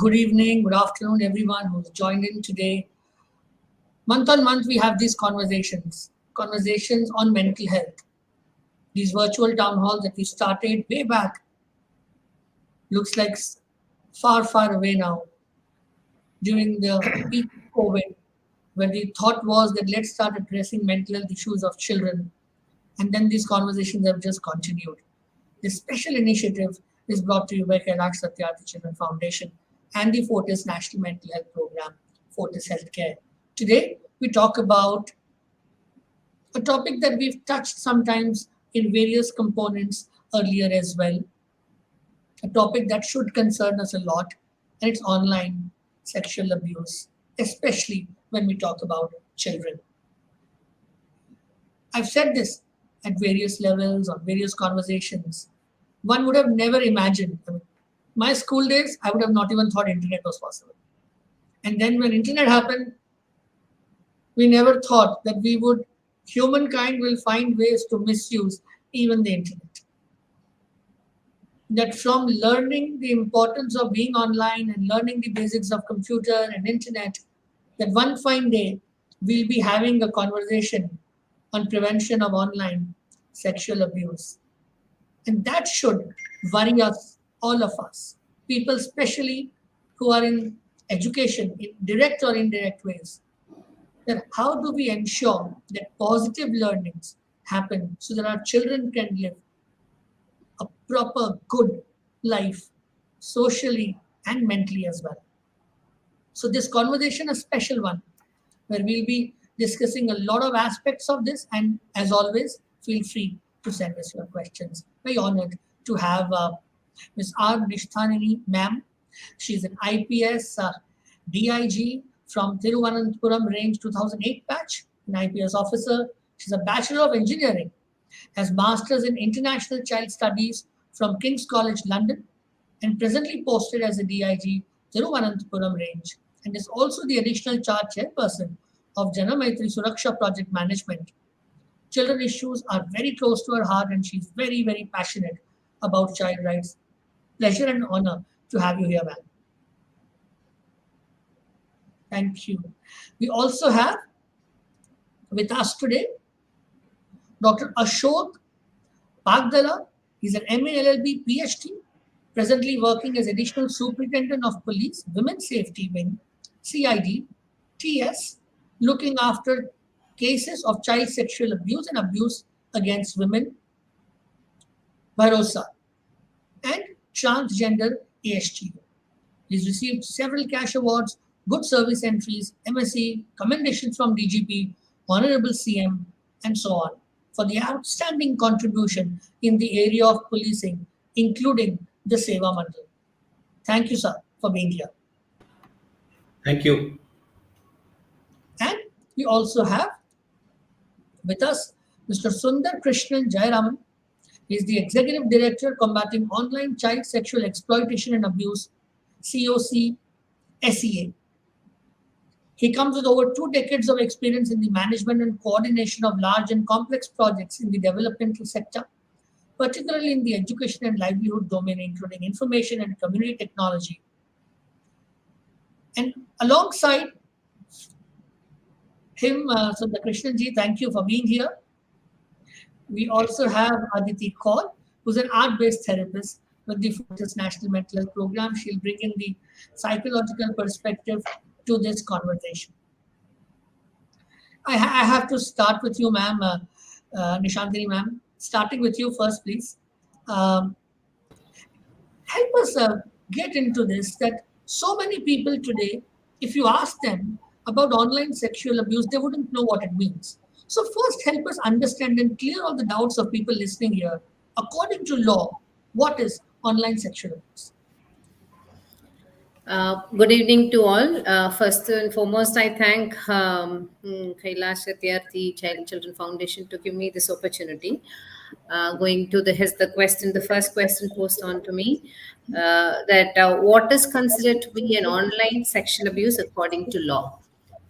Good evening, good afternoon, everyone who's joined in today. Month on month, we have these conversations on mental health. These virtual town halls that we started way back looks like far, far away now. During the peak of COVID, where the thought was that let's start addressing mental health issues of children. And then these conversations have just continued. This special initiative is brought to you by Kailash Satyarthi Children Foundation and the Fortis National Mental Health Program, Fortis Healthcare. Today, we talk about a topic that we've touched sometimes in various components earlier as well. A topic that should concern us a lot, and it's online sexual abuse, especially when we talk about children. I've said this at various levels, on various conversations. One would have never imagined. My school days, I would have not even thought internet was possible. And then when internet happened, we never thought that humankind will find ways to misuse even the internet. That from learning the importance of being online and learning the basics of computer and internet, that one fine day we'll be having a conversation on prevention of online sexual abuse. And that should worry us, all of us, people especially who are in education, in direct or indirect ways. That how do we ensure that positive learnings happen so that our children can live a proper, good life, socially and mentally as well. So this conversation is a special one, where we'll be discussing a lot of aspects of this, and as always, feel free to send us your questions. Very honored to have Ms. R.Nishanthini, ma'am. She's an IPS DIG from Thiruvananthapuram Range 2008 batch, an IPS officer. She's a Bachelor of Engineering, has Masters in International Child Studies from King's College, London, and presently posted as a DIG Thiruvananthapuram Range, and is also the additional charge chairperson of Jana Maitri Suraksha Project Management. Children issues are very close to her heart, and she's very, very passionate about child rights. Pleasure and honor to have you here, ma'am. Thank you. We also have with us today Dr. Ashok Pagdala. He's an MA LLB PhD, presently working as Additional Superintendent of Police, Women's Safety Wing, CID, TS, looking after cases of child sexual abuse and abuse against women, Bharosa, and transgender ASTU. He's received several cash awards, good service entries, MSc, commendations from DGP, Honorable CM, and so on, for the outstanding contribution in the area of policing, including the Seva Mandal. Thank you, sir, for being here. Thank you. And we also have with us Mr. Sundar Krishnan Jayaraman. He is the Executive Director Combating Online Child Sexual Exploitation and Abuse, COCSEA. He comes with over 2 decades of experience in the management and coordination of large and complex projects in the developmental sector, particularly in the education and livelihood domain, including information and community technology. And alongside him, Sundar Krishnan ji, thank you for being here. We also have Aditi Kaul, who's an art-based therapist with the Fortis National Mental Health Program. She'll bring in the psychological perspective to this conversation. I have to start with you, ma'am, Nishanthini, ma'am. Starting with you first, please. Help us get into this, that so many people today, if you ask them about online sexual abuse, they wouldn't know what it means. So first, help us understand and clear all the doubts of people listening here. According to law, what is online sexual abuse? Good evening to all. First and foremost, I thank Kailash Satyarthi Children Foundation to give me this opportunity. Going to the first question posed on to me, that what is considered to be an online sexual abuse according to law?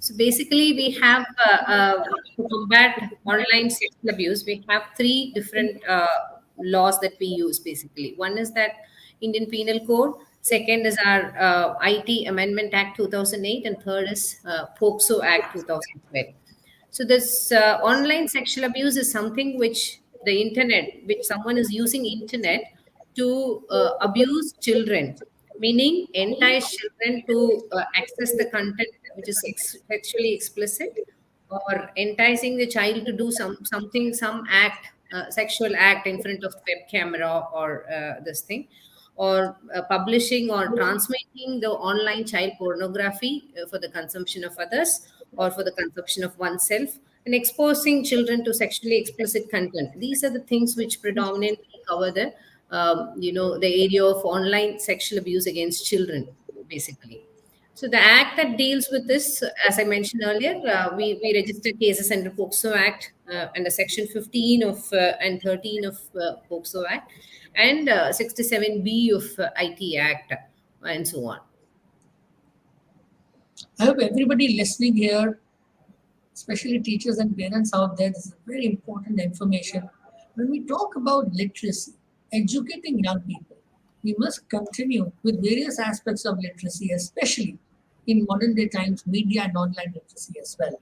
So basically, we have to combat online sexual abuse. We have 3 different laws that we use. Basically, one is that Indian Penal Code, Second is our IT Amendment Act 2008, and third is POCSO Act 2012. So this online sexual abuse is something which the internet, which someone is using internet to abuse children, meaning entice children to access the content which is sexually explicit, or enticing the child to do some act, sexual act in front of the web camera, or this thing, or publishing or transmitting the online child pornography for the consumption of others or for the consumption of oneself, and exposing children to sexually explicit content. These are the things which predominantly cover the the area of online sexual abuse against children, basically. So the act that deals with this, as I mentioned earlier, we register cases under POCSO Act, under Section 15 of and 13 of POCSO Act, and 67B of IT Act, and so on. I hope everybody listening here, especially teachers and parents out there, this is very important information. When we talk about literacy, educating young people, we must continue with various aspects of literacy, especially in modern day times, media and online literacy as well.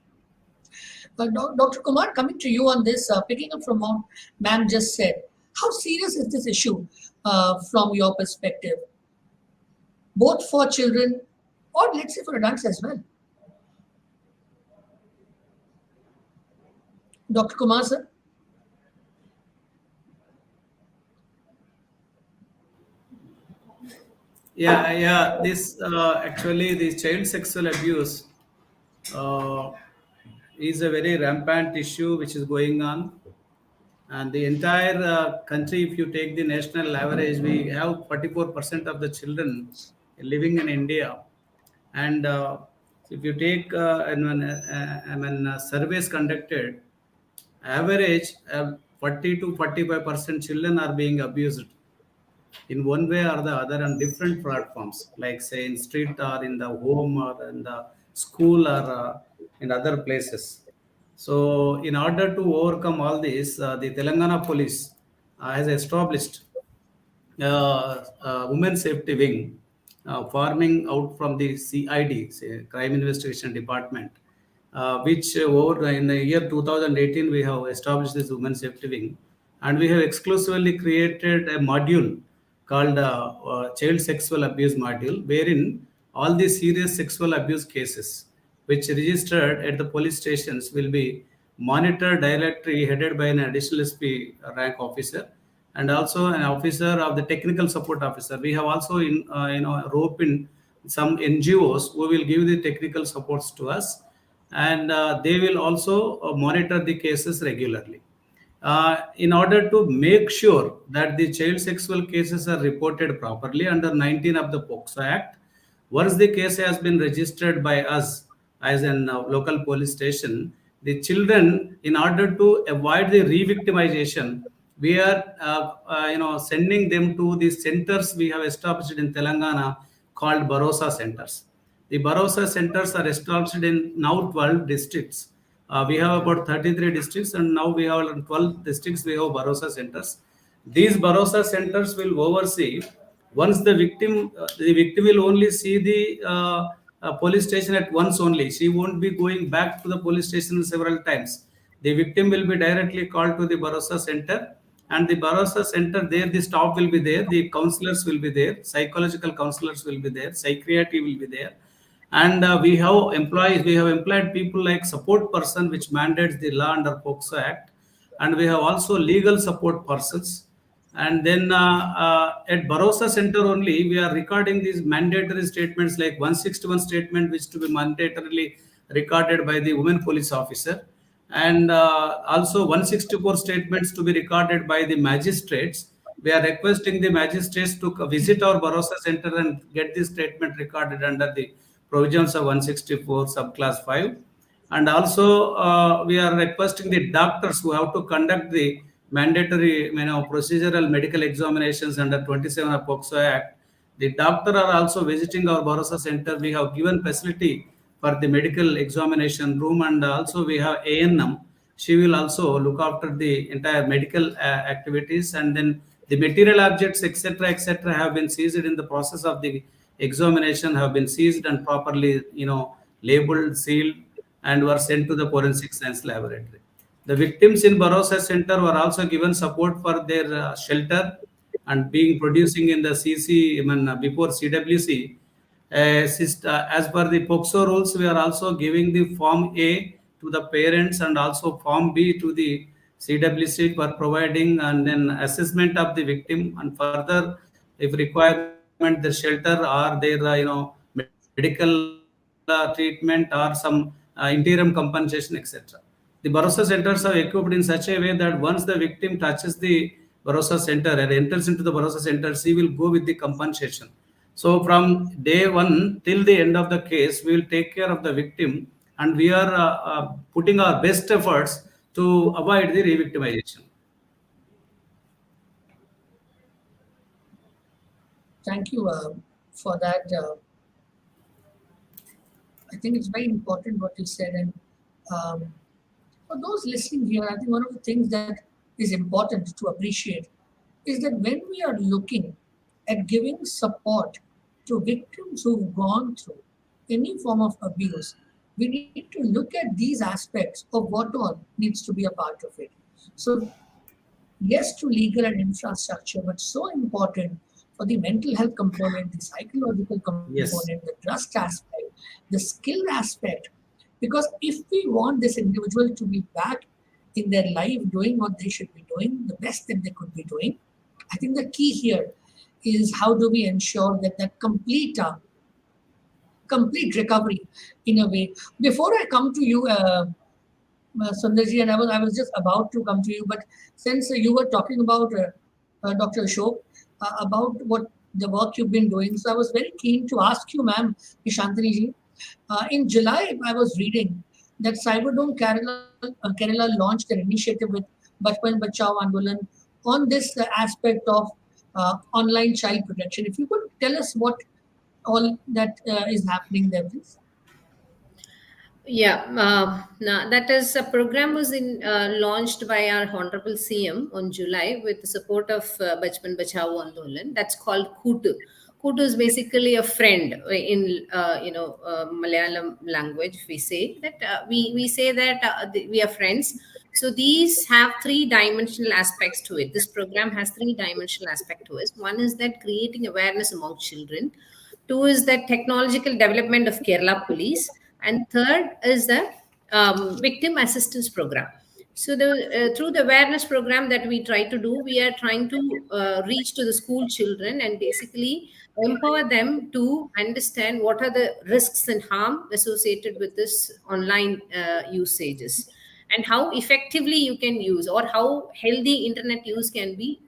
Dr. Kumar, coming to you on this, picking up from what ma'am just said, how serious is this issue from your perspective, both for children or let's say for adults as well? Dr. Kumar, sir? Yeah. This actually, the child sexual abuse is a very rampant issue which is going on, and the entire country. If you take the national average, we have 44% of the children living in India, and if you take surveys conducted, average 40 to 45% children are being abused in one way or the other on different platforms, like say in street or in the home or in the school or in other places. So in order to overcome all this, the Telangana police has established women safety wing, forming out from the CID, say, Crime Investigation Department, which over in the year 2018 we have established this women safety wing, and we have exclusively created a module called child sexual abuse module, wherein all the serious sexual abuse cases which registered at the police stations will be monitored directly, headed by an additional SP rank officer and also an officer of the technical support officer. We have also rope in some NGOs who will give the technical supports to us, and they will also monitor the cases regularly. In order to make sure that the child sexual cases are reported properly under 19 of the POCSO Act, once the case has been registered by us as a local police station, the children, in order to avoid the re-victimization, we are sending them to the centers we have established in Telangana called Barosa centers. The Barosa centers are established in now 12 districts. We have about 33 districts, and now we have 12 districts. We have Barosa centers. These Barosa centers will oversee. Once the victim will only see the police station at once only. She won't be going back to the police station several times. The victim will be directly called to the Barosa center, and the Barosa center, there the staff will be there, the counselors will be there, psychological counselors will be there, psychiatry will be there, and we have employed people like support person, which mandates the law under POCSO Act, and we have also legal support persons. And then at Barosa Center only, we are recording these mandatory statements like 161 statement, which to be mandatorily recorded by the women police officer, and also 164 statements to be recorded by the magistrates. We are requesting the magistrates to visit our Barosa Center and get this statement recorded under the provisions of 164 subclass 5. And also we are requesting the doctors who have to conduct the mandatory procedural medical examinations under 27 of POCSO Act. The doctor are also visiting our Barosa Center. We have given facility for the medical examination room, and also we have ANM. She will also look after the entire medical activities, and then The material objects, etc., have been seized in the process of the examination, have been seized and properly, labeled, sealed, and were sent to the forensic science laboratory. The victims in Barossa Center were also given support for their shelter and being producing in the CC, before CWC. As per the POCSO rules, we are also giving the Form A to the parents and also Form B to the CWC for providing and then assessment of the victim, and further, if requirement, the shelter or their medical treatment or some interim compensation, etc. The Barossa centers are equipped in such a way that once the victim touches the Barossa center and enters into the Barossa center, she will go with the compensation. So from day one till the end of the case, we will take care of the victim, and we are putting our best efforts to avoid the re-victimization. Thank you for that. I think it's very important what you said. And for those listening here, I think one of the things that is important to appreciate is that when we are looking at giving support to victims who've gone through any form of abuse, we need to look at these aspects of what all needs to be a part of it. So, yes, to legal and infrastructure, but so important for the mental health component, the psychological component, Yes. the trust aspect, the skill aspect. Because if we want this individual to be back in their life doing what they should be doing, the best that they could be doing, I think the key here is how do we ensure that complete recovery in a way. Before I come to you, Sundarji, and I was just about to come to you, but since you were talking about Dr. Ashok, about what the work you've been doing, so I was very keen to ask you, ma'am, R.Nishanthini ji. In July, I was reading that Cyberdome Kerala launched an initiative with Bachpan Bachao Andolan on this aspect of online child protection. If you could tell us what all that is happening there, please. Yeah, that is a program was launched by our Honorable CM on July with the support of Bachpan Bachao Andolan. That's called Kutu. Kutu is basically a friend in Malayalam language. We say that we say that we are friends. So these have three-dimensional aspects to it. This program has three-dimensional aspect to it. One is that creating awareness among children. Two is that technological development of Kerala Police, and third is the victim assistance program. So through the awareness program that we try to do, we are trying to reach to the school children and basically empower them to understand what are the risks and harm associated with this online usages, and how effectively you can use, or how healthy internet use can be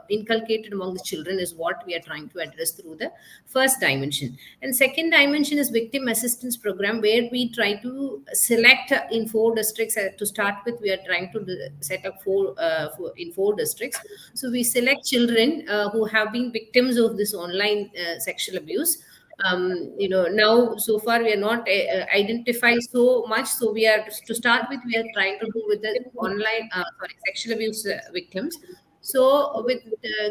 inculcated among the children, is what we are trying to address through the first dimension. And second dimension is victim assistance program, where we try to select in 4 districts. To start with, we are trying to set up in 4 districts. So we select children who have been victims of this online sexual abuse. Now so far we are not identify so much. So we are, to start with, we are trying to do with the online sexual abuse victims. So with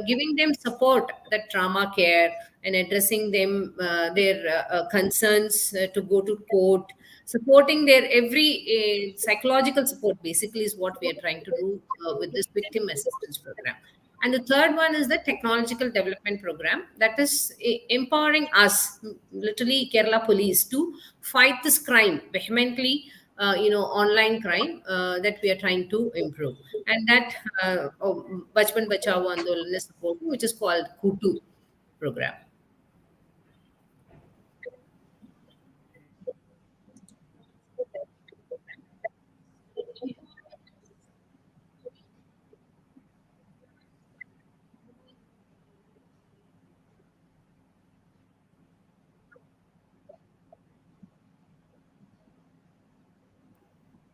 giving them support, that trauma care, and addressing them their concerns to go to court, supporting their every psychological support basically is what we are trying to do with this victim assistance program. And the third one is the technological development program, that is empowering us, literally Kerala Police, to fight this crime vehemently, online crime that we are trying to improve. And that Bachpan Bachao Andolan is supporting, which is called Kutu program.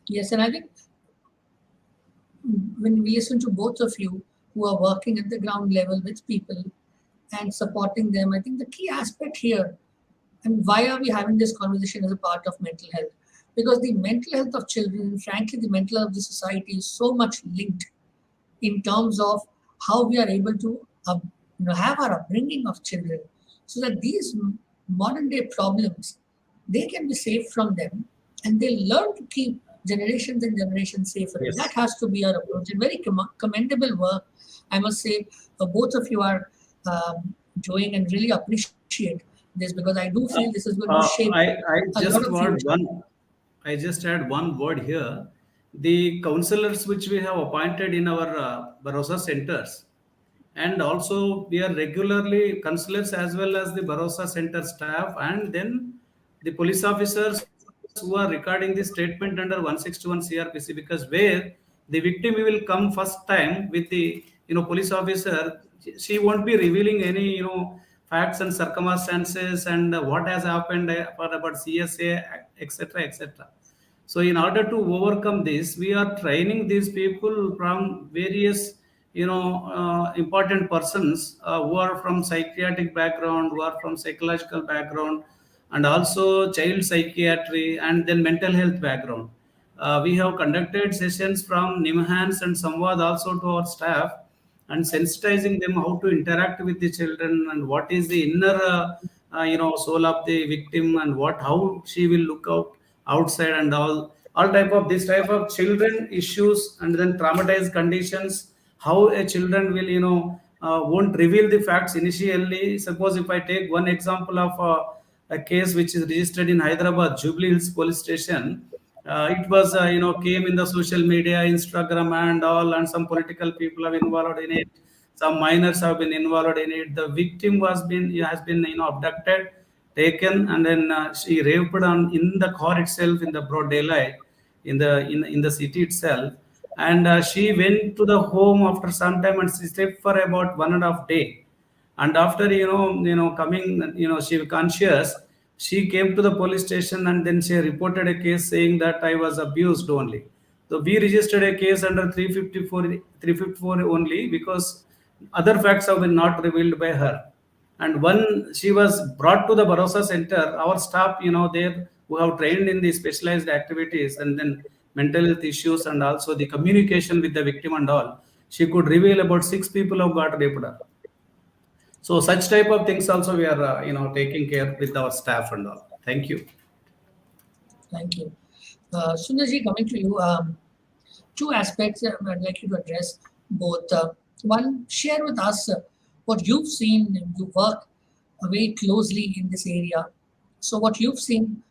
Yes, and I think when we listen to both of you who are working at the ground level with people and supporting them, I think the key aspect here, and why are we having this conversation as a part of mental health? Because the mental health of children, frankly, the mental health of the society is so much linked in terms of how we are able to have our upbringing of children, so that these modern day problems, they can be saved from them, and they learn to keep generations and generations safer. And that Yes. has to be our approach. And very commendable work, I must say. Both of you are doing, and really appreciate this, because I do feel this is going to shape I a lot just of want future. one. I just add one word here. The counselors which we have appointed in our Barossa centers, and also we are regularly counselors as well as the Barossa center staff, and then the police officers who are recording the statement under 161 CRPC, because where the victim will come first time with the police officer, she won't be revealing any facts and circumstances and what has happened for about CSA, etc., etc. So in order to overcome this, we are training these people from various important persons who are from psychiatric background, who are from psychological background, and also child psychiatry, and then mental health background. We have conducted sessions from Nimhans and Samvad also to our staff, and sensitizing them how to interact with the children, and what is the inner soul of the victim, and what how she will look out outside, and all type of this type of children issues, and then traumatized conditions, how a children will won't reveal the facts initially. Suppose if I take one example of a case which is registered in Hyderabad Jubilee Hills police station. It was came in the social media, Instagram and all, and some political people have involved in it, some minors have been involved in it. The victim has been abducted, taken, and then she raped on in the car itself in the broad daylight, in the city itself. And she went to the home after some time, and she slept for about 1.5 days. And after coming, she conscious, she came to the police station, and then she reported a case saying that I was abused only. So we registered a case under 354 only, because other facts have been not revealed by her. And when she was brought to the Barossa center, our staff, there, who have trained in the specialized activities, and then mental health issues, and also the communication with the victim and all, she could reveal about 6 people have got raped her. So such type of things also we are taking care with our staff and all. Thank you. Thank you. Sundarji, coming to you, two aspects I'd like you to address both. One, share with us what you've seen. You work very closely in this area. So what you've seen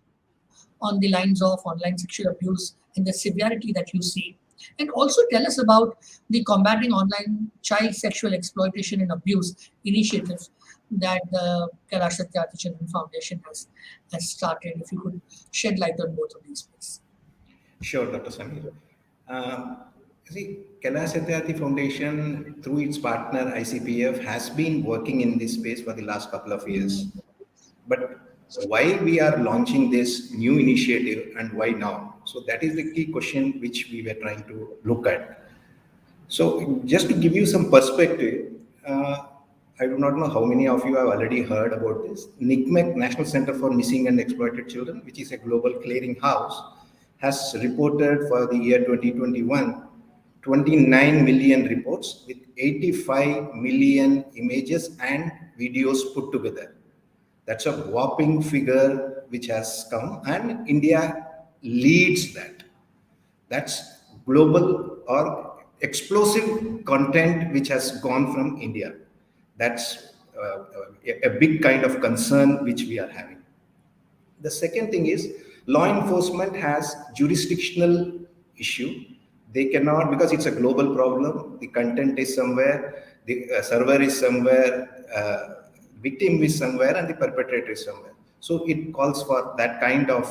on the lines of online sexual abuse and the severity that you see. And also tell us about the Combating Online Child Sexual Exploitation and Abuse initiatives that the Kailash Satyarthi Children Foundation has started. If you could shed light on both of these, please. Sure, Dr. Samir. Kailash Satyarthi Foundation, through its partner ICPF, has been working in this space for the last couple of years. But why we are launching this new initiative, and why now? So that is the key question which we were trying to look at. So just to give you some perspective, I do not know how many of you have already heard about this. NICMEC, National Center for Missing and Exploited Children, which is a global clearinghouse, has reported for the year 2021 29 million reports with 85 million images and videos put together. That's a whopping figure which has come, and India leads that. That's global or explosive content which has gone from India. That's a big kind of concern which we are having. The second thing is, law enforcement has jurisdictional issue. They cannot, because it's a global problem. The content is somewhere, the server is somewhere, victim is somewhere, and the perpetrator is somewhere. So it calls for that kind of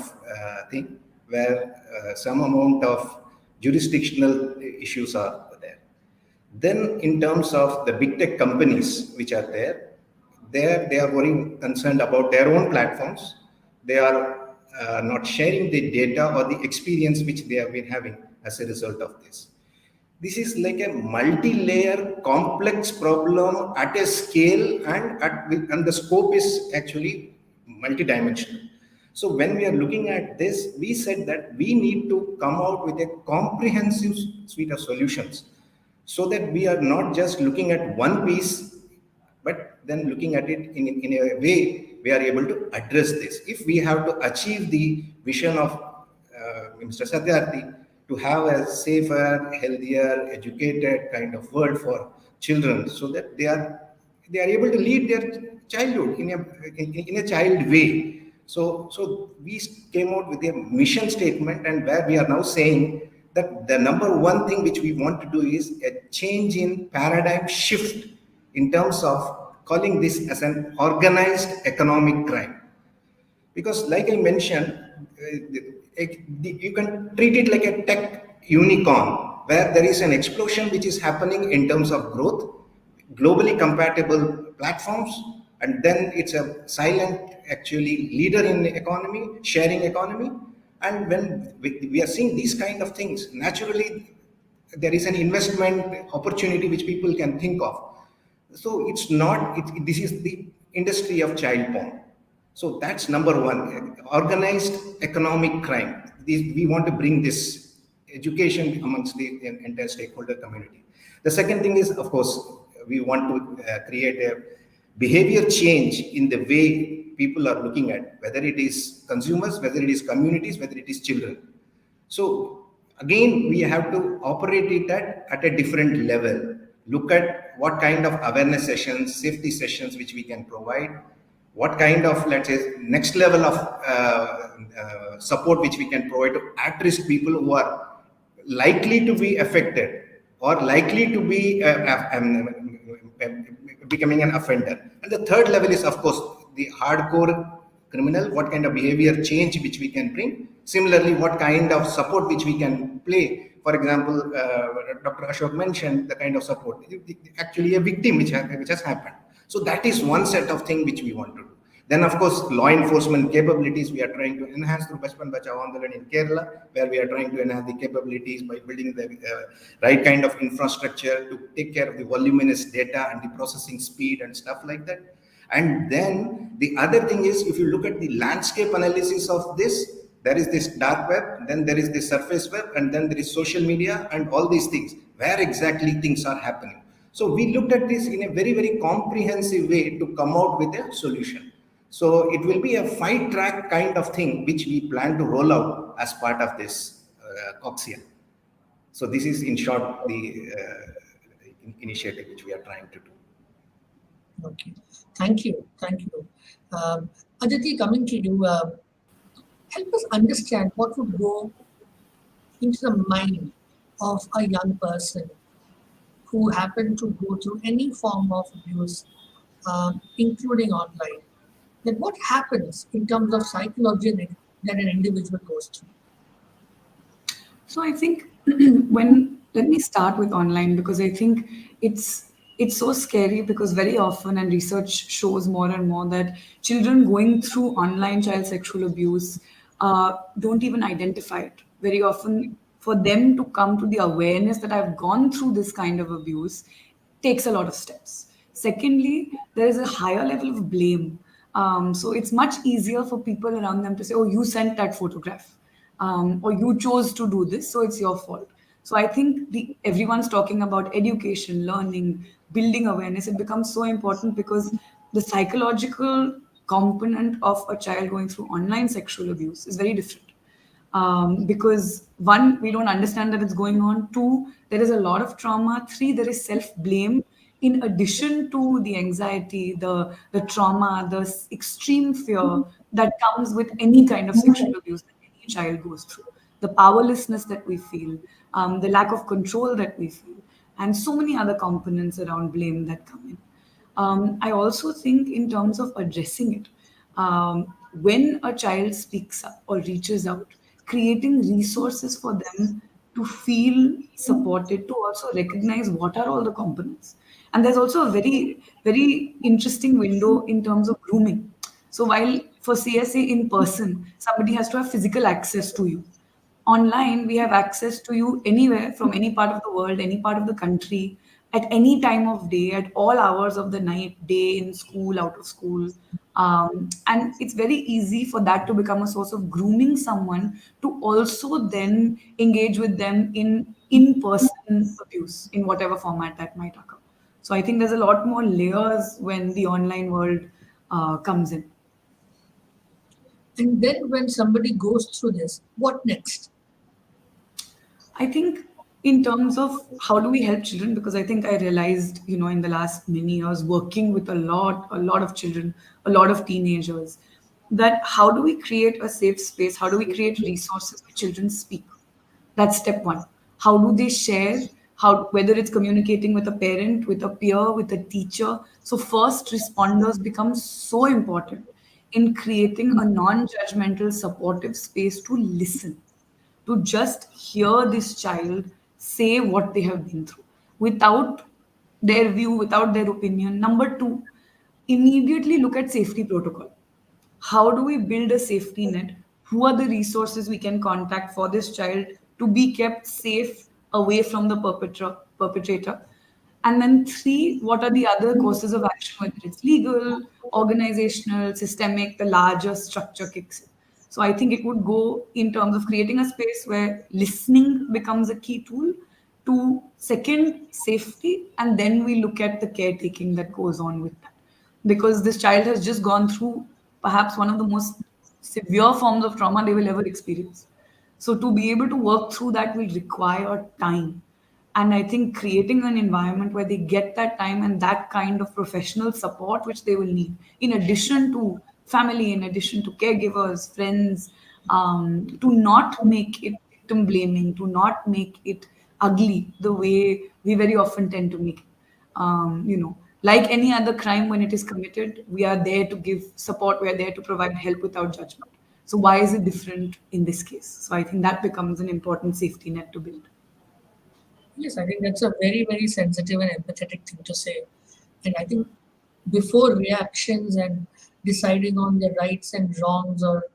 thing, where some amount of jurisdictional issues are there. Then in terms of the big tech companies which are there, they are very concerned about their own platforms. They are not sharing the data or the experience which they have been having as a result of this. This is like a multi-layer complex problem at a scale, and the scope is actually multidimensional. So when we are looking at this, we said that we need to come out with a comprehensive suite of solutions. so that we are not just looking at one piece, but then looking at it in a way we are able to address this. If we have to achieve the vision of Mr. Satyarthi to have a safer, healthier, educated kind of world for children, so that they are able to lead their childhood in a child way. So we came out with a mission statement, and where we are now saying that the number one thing which we want to do is a change in paradigm shift in terms of calling this as an organized economic crime. Because like I mentioned, you can treat it like a tech unicorn, where there is an explosion which is happening in terms of growth, globally compatible platforms, and then it's a silent actually leader in the economy, sharing economy. And when we are seeing these kind of things, naturally there is an investment opportunity which people can think of. So it's not, this is the industry of child porn. So that's number one, organized economic crime. We want to bring this education amongst the entire stakeholder community. The second thing is, of course, we want to create a behavior change in the way people are looking at, whether it is consumers, whether it is communities, whether it is children. So again, we have to operate it at a different level. Look at what kind of awareness sessions, safety sessions which we can provide, what kind of, let's say, next level of support which we can provide to at-risk people who are likely to be affected or likely to be becoming an offender. And the third level is, of course, the hardcore criminal, what kind of behavior change which we can bring. Similarly, what kind of support which we can play. For example, Dr. Ashok mentioned the kind of support, actually a victim which has happened. So that is one set of things which we want to do. Then, of course, law enforcement capabilities we are trying to enhance through Bachpan Bachao Andolan in Kerala, where we are trying to enhance the capabilities by building the right kind of infrastructure to take care of the voluminous data and the processing speed and stuff like that. And then the other thing is, if you look at the landscape analysis of this, there is this dark web, then there is the surface web, and then there is social media and all these things, where exactly things are happening. So we looked at this in a very, very comprehensive way to come out with a solution. So it will be a 5-track kind of thing which we plan to roll out as part of this COCSEA. So this is in short the initiative which we are trying to do. Okay, thank you. Aditi, coming to you, help us understand what would go into the mind of a young person who happened to go through any form of abuse, including online. Then what happens in terms of psychology that an individual goes through? So I think let me start with online, because I think it's so scary, because very often, and research shows more and more, that children going through online child sexual abuse don't even identify it. Very often, for them to come to the awareness that I've gone through this kind of abuse takes a lot of steps. Secondly, there is a higher level of blame. So it's much easier for people around them to say, oh, you sent that photograph, or you chose to do this, so it's your fault. So I think everyone's talking about education, learning, building awareness. It becomes so important, because the psychological component of a child going through online sexual abuse is very different. Because one, we don't understand that it's going on. Two, there is a lot of trauma. Three, there is self-blame. In addition to the anxiety, the trauma, the extreme fear that comes with any kind of sexual abuse that any child goes through, the powerlessness that we feel, the lack of control that we feel, and so many other components around blame that come in. I also think in terms of addressing it, when a child speaks up or reaches out, creating resources for them to feel supported, to also recognize what are all the components. And there's also a very, very interesting window in terms of grooming. So while for CSA in person, somebody has to have physical access to you. Online, we have access to you anywhere, from any part of the world, any part of the country, at any time of day, at all hours of the night, day, in school, out of school. And it's very easy for that to become a source of grooming someone to also then engage with them in person. abuse in whatever format that might occur. So I think there's a lot more layers when the online world comes in. And then when somebody goes through this, what next? I think in terms of how do we help children, because I think I realized, in the last many years working with a lot of children, a lot of teenagers, that how do we create a safe space? How do we create resources where children speak? That's step one. How do they share? How, whether it's communicating with a parent, with a peer, with a teacher. So first responders become so important in creating a non-judgmental, supportive space to listen, to just hear this child say what they have been through without their view, without their opinion. Number two, immediately look at safety protocol. How do we build a safety net? Who are the resources we can contact for this child to be kept safe away from the perpetrator? And then three, what are the other courses of action, whether it's legal, organizational, systemic, the larger structure kicks in. So I think it would go in terms of creating a space where listening becomes a key tool, to second, safety, and then we look at the caretaking that goes on with that. Because this child has just gone through perhaps one of the most severe forms of trauma they will ever experience. So to be able to work through that will require time. And I think creating an environment where they get that time and that kind of professional support which they will need, in addition to family, in addition to caregivers, friends, to not make it victim blaming, to not make it ugly the way we very often tend to make it. Like any other crime, when it is committed, we are there to give support, we are there to provide help without judgment. So why is it different in this case? So I think that becomes an important safety net to build. Yes, I think that's a very, very sensitive and empathetic thing to say. And I think before reactions and deciding on the rights and wrongs or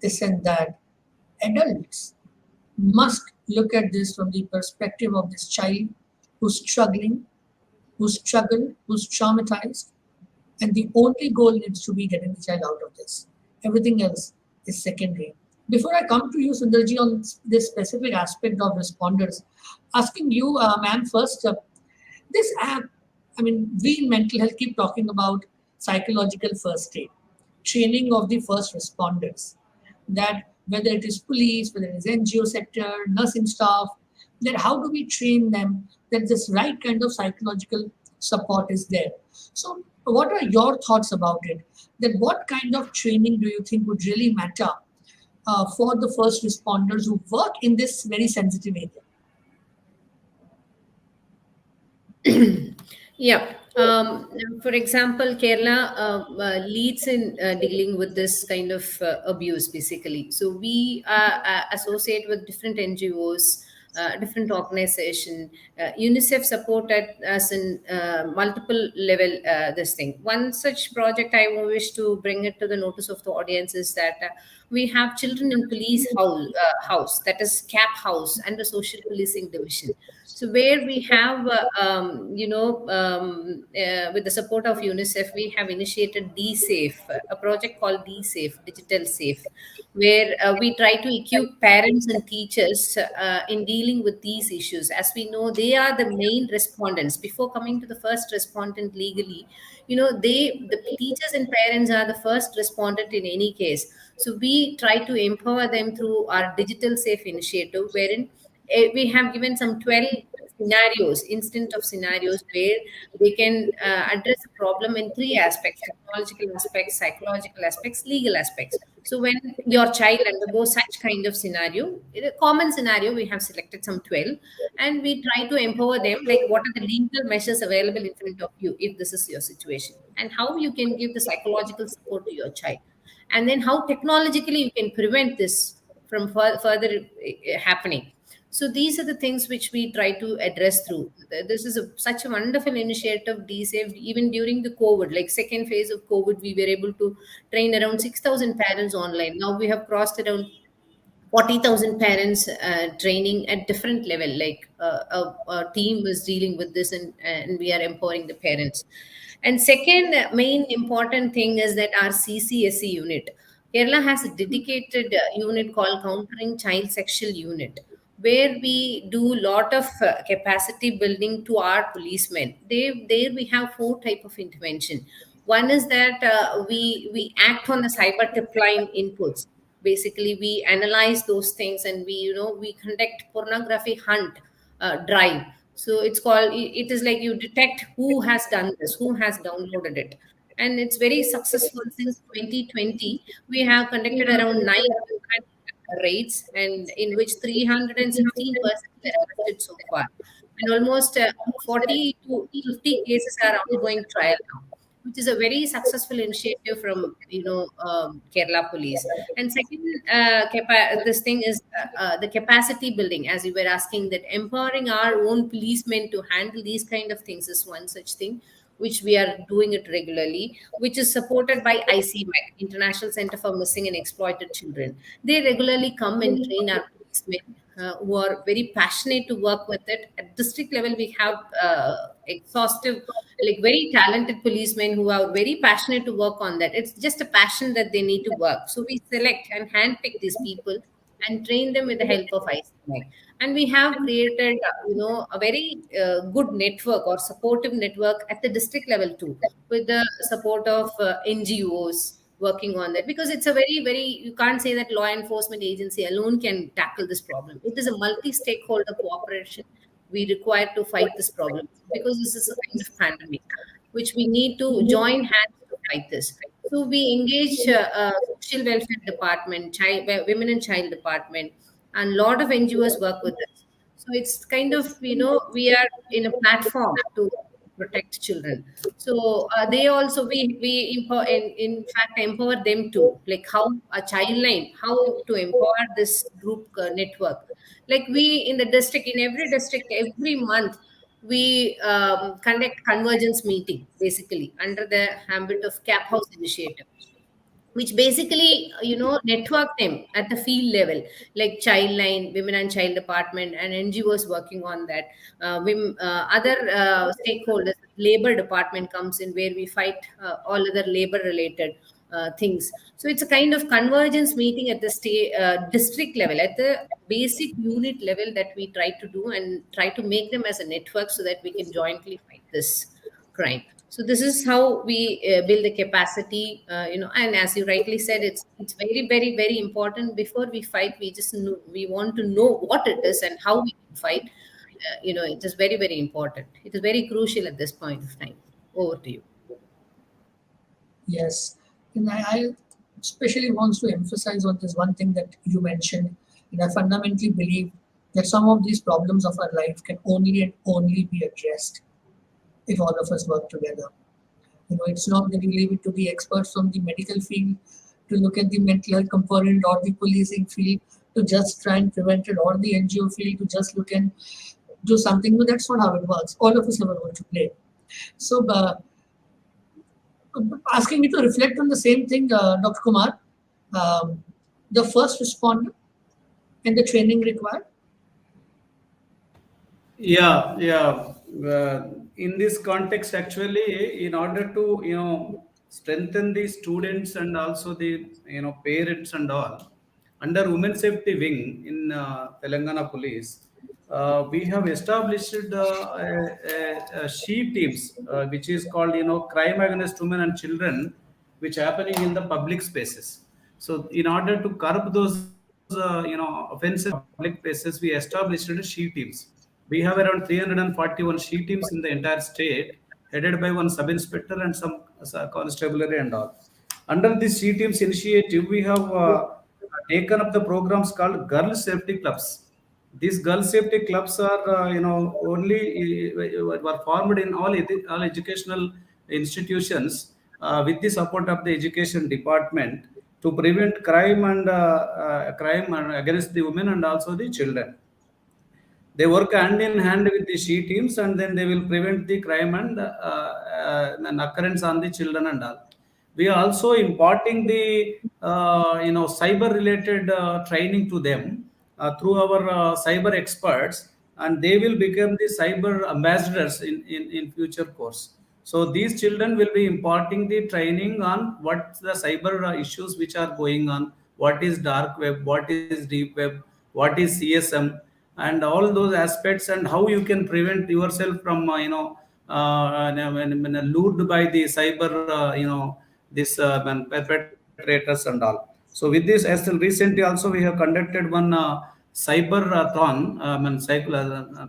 this and that, adults must look at this from the perspective of this child who's struggling, who's struggled, who's traumatized, and the only goal needs to be getting the child out of this. Everything else is secondary. Before I come to you, Sundarji, on this specific aspect of responders, asking you, ma'am, first, this app, I mean, we in mental health keep talking about psychological first aid, training of the first responders, that whether it is police, whether it is NGO sector, nursing staff, that how do we train them that this right kind of psychological support is there. So what are your thoughts about it? That what kind of training do you think would really matter for the first responders who work in this very sensitive area? Yeah. For example, Kerala leads in dealing with this kind of abuse, basically. So we associate with different NGOs, different organization. UNICEF supported us in multiple level. This thing. One such project I wish to bring it to the notice of the audience is that we have children in police house, that is CAP house, and the social policing division. So where we have, with the support of UNICEF, we have initiated D-Safe, a project called D-Safe, Digital Safe, where we try to equip parents and teachers in dealing with these issues. As we know, they are the main respondents. Before coming to the first respondent legally, the teachers and parents are the first respondent in any case. So we try to empower them through our Digital Safe initiative, wherein we have given some 12 scenarios, instant of scenarios, where they can address a problem in three aspects: technological aspects, psychological aspects, legal aspects. So when your child undergoes such kind of scenario, in a common scenario, we have selected some 12, and we try to empower them, like what are the legal measures available in front of you if this is your situation, and how you can give the psychological support to your child, and then how technologically you can prevent this from further happening. So these are the things which we try to address through. This is such a wonderful initiative, DSAVE. Even during the COVID, like second phase of COVID, we were able to train around 6,000 parents online. Now we have crossed around 40,000 parents training at different level. Like a team is dealing with this, and we are empowering the parents. And second main important thing is that our CCSE unit, Kerala has a dedicated unit called Countering Child Sexual Unit, where we do lot of capacity building to our policemen. There we have four type of intervention. One is that we act on the cyber tip line inputs. Basically, we analyze those things, and we conduct pornography hunt drive. So it's called, it is like you detect who has done this, who has downloaded it. And it's very successful. Since 2020 we have conducted around 900 raids, and in which 316 persons were arrested so far, and almost 40 to 50 cases are ongoing trial now, which is a very successful initiative from Kerala Police. And second, this thing is the capacity building, as you were asking, that empowering our own policemen to handle these kind of things is one such thing, which we are doing it regularly, which is supported by ICMEC, International Center for Missing and Exploited Children. They regularly come and train our policemen who are very passionate to work with it. At district level, we have exhaustive, like very talented policemen who are very passionate to work on that. It's just a passion that they need to work. So we select and handpick these people and train them with the help of ICMEC. And we have created, a very good network or supportive network at the district level too, with the support of NGOs working on that, because it's a very, very, you can't say that law enforcement agency alone can tackle this problem. It is a multi-stakeholder cooperation we require to fight this problem, because this is a kind of pandemic which we need to join hands to fight this. So we engage social welfare department, women and child department, and lot of NGOs work with us. So it's kind of, we are in a platform to protect children. So they also, we empower, in fact empower them too, like how a child line, how to empower this group network. Like we in the district, in every district, every month we conduct convergence meeting, basically under the ambit of Cap House initiative, which basically network them at the field level, like childline, women and child department, and NGOs working on that. Other stakeholders, labor department comes in, where we fight all other labor related things. So it's a kind of convergence meeting at the district level, at the basic unit level, that we try to do and try to make them as a network so that we can jointly fight this crime. So this is how we build the capacity, and as you rightly said, it's very, very, very important. Before we fight, we want to know what it is and how we can fight. It is very, very important. It is very crucial at this point of time. Over to you. Yes, and I especially wants to emphasize on this one thing that you mentioned. And I fundamentally believe that some of these problems of our life can only and only be addressed if all of us work together. It's not that you leave it to the experts from the medical field to look at the mental health component, or the policing field to just try and prevent it, or the NGO field to just look and do something. But that's not how it works. All of us have a role to play. So asking me to reflect on the same thing, Dr. Kumar, the first responder and the training required. Yeah. In this context, actually, in order to strengthen the students and also the parents and all, under Women Safety Wing in Telangana Police, we have established she teams, which is called crime against women and children, which happening in the public spaces. So in order to curb those offensive public places, we established she teams. We have around 341 she teams in the entire state, headed by one sub-inspector and some constabulary and all. Under this she teams initiative, we have taken up the programs called Girl Safety Clubs. These girl safety clubs are, only were formed in all educational institutions with the support of the education department to prevent crime against the women and also the children. They work hand in hand with the she teams, and then they will prevent the crime and an occurrence on the children and all. We are also imparting the cyber related training to them through our cyber experts, and they will become the cyber ambassadors in future course. So these children will be imparting the training on what the cyber issues which are going on, what is dark web, what is deep web, what is CSM, and all those aspects, and how you can prevent yourself from lured by the cyber this perpetrators and all. So with this, as recently also we have conducted one cyber-a-thon,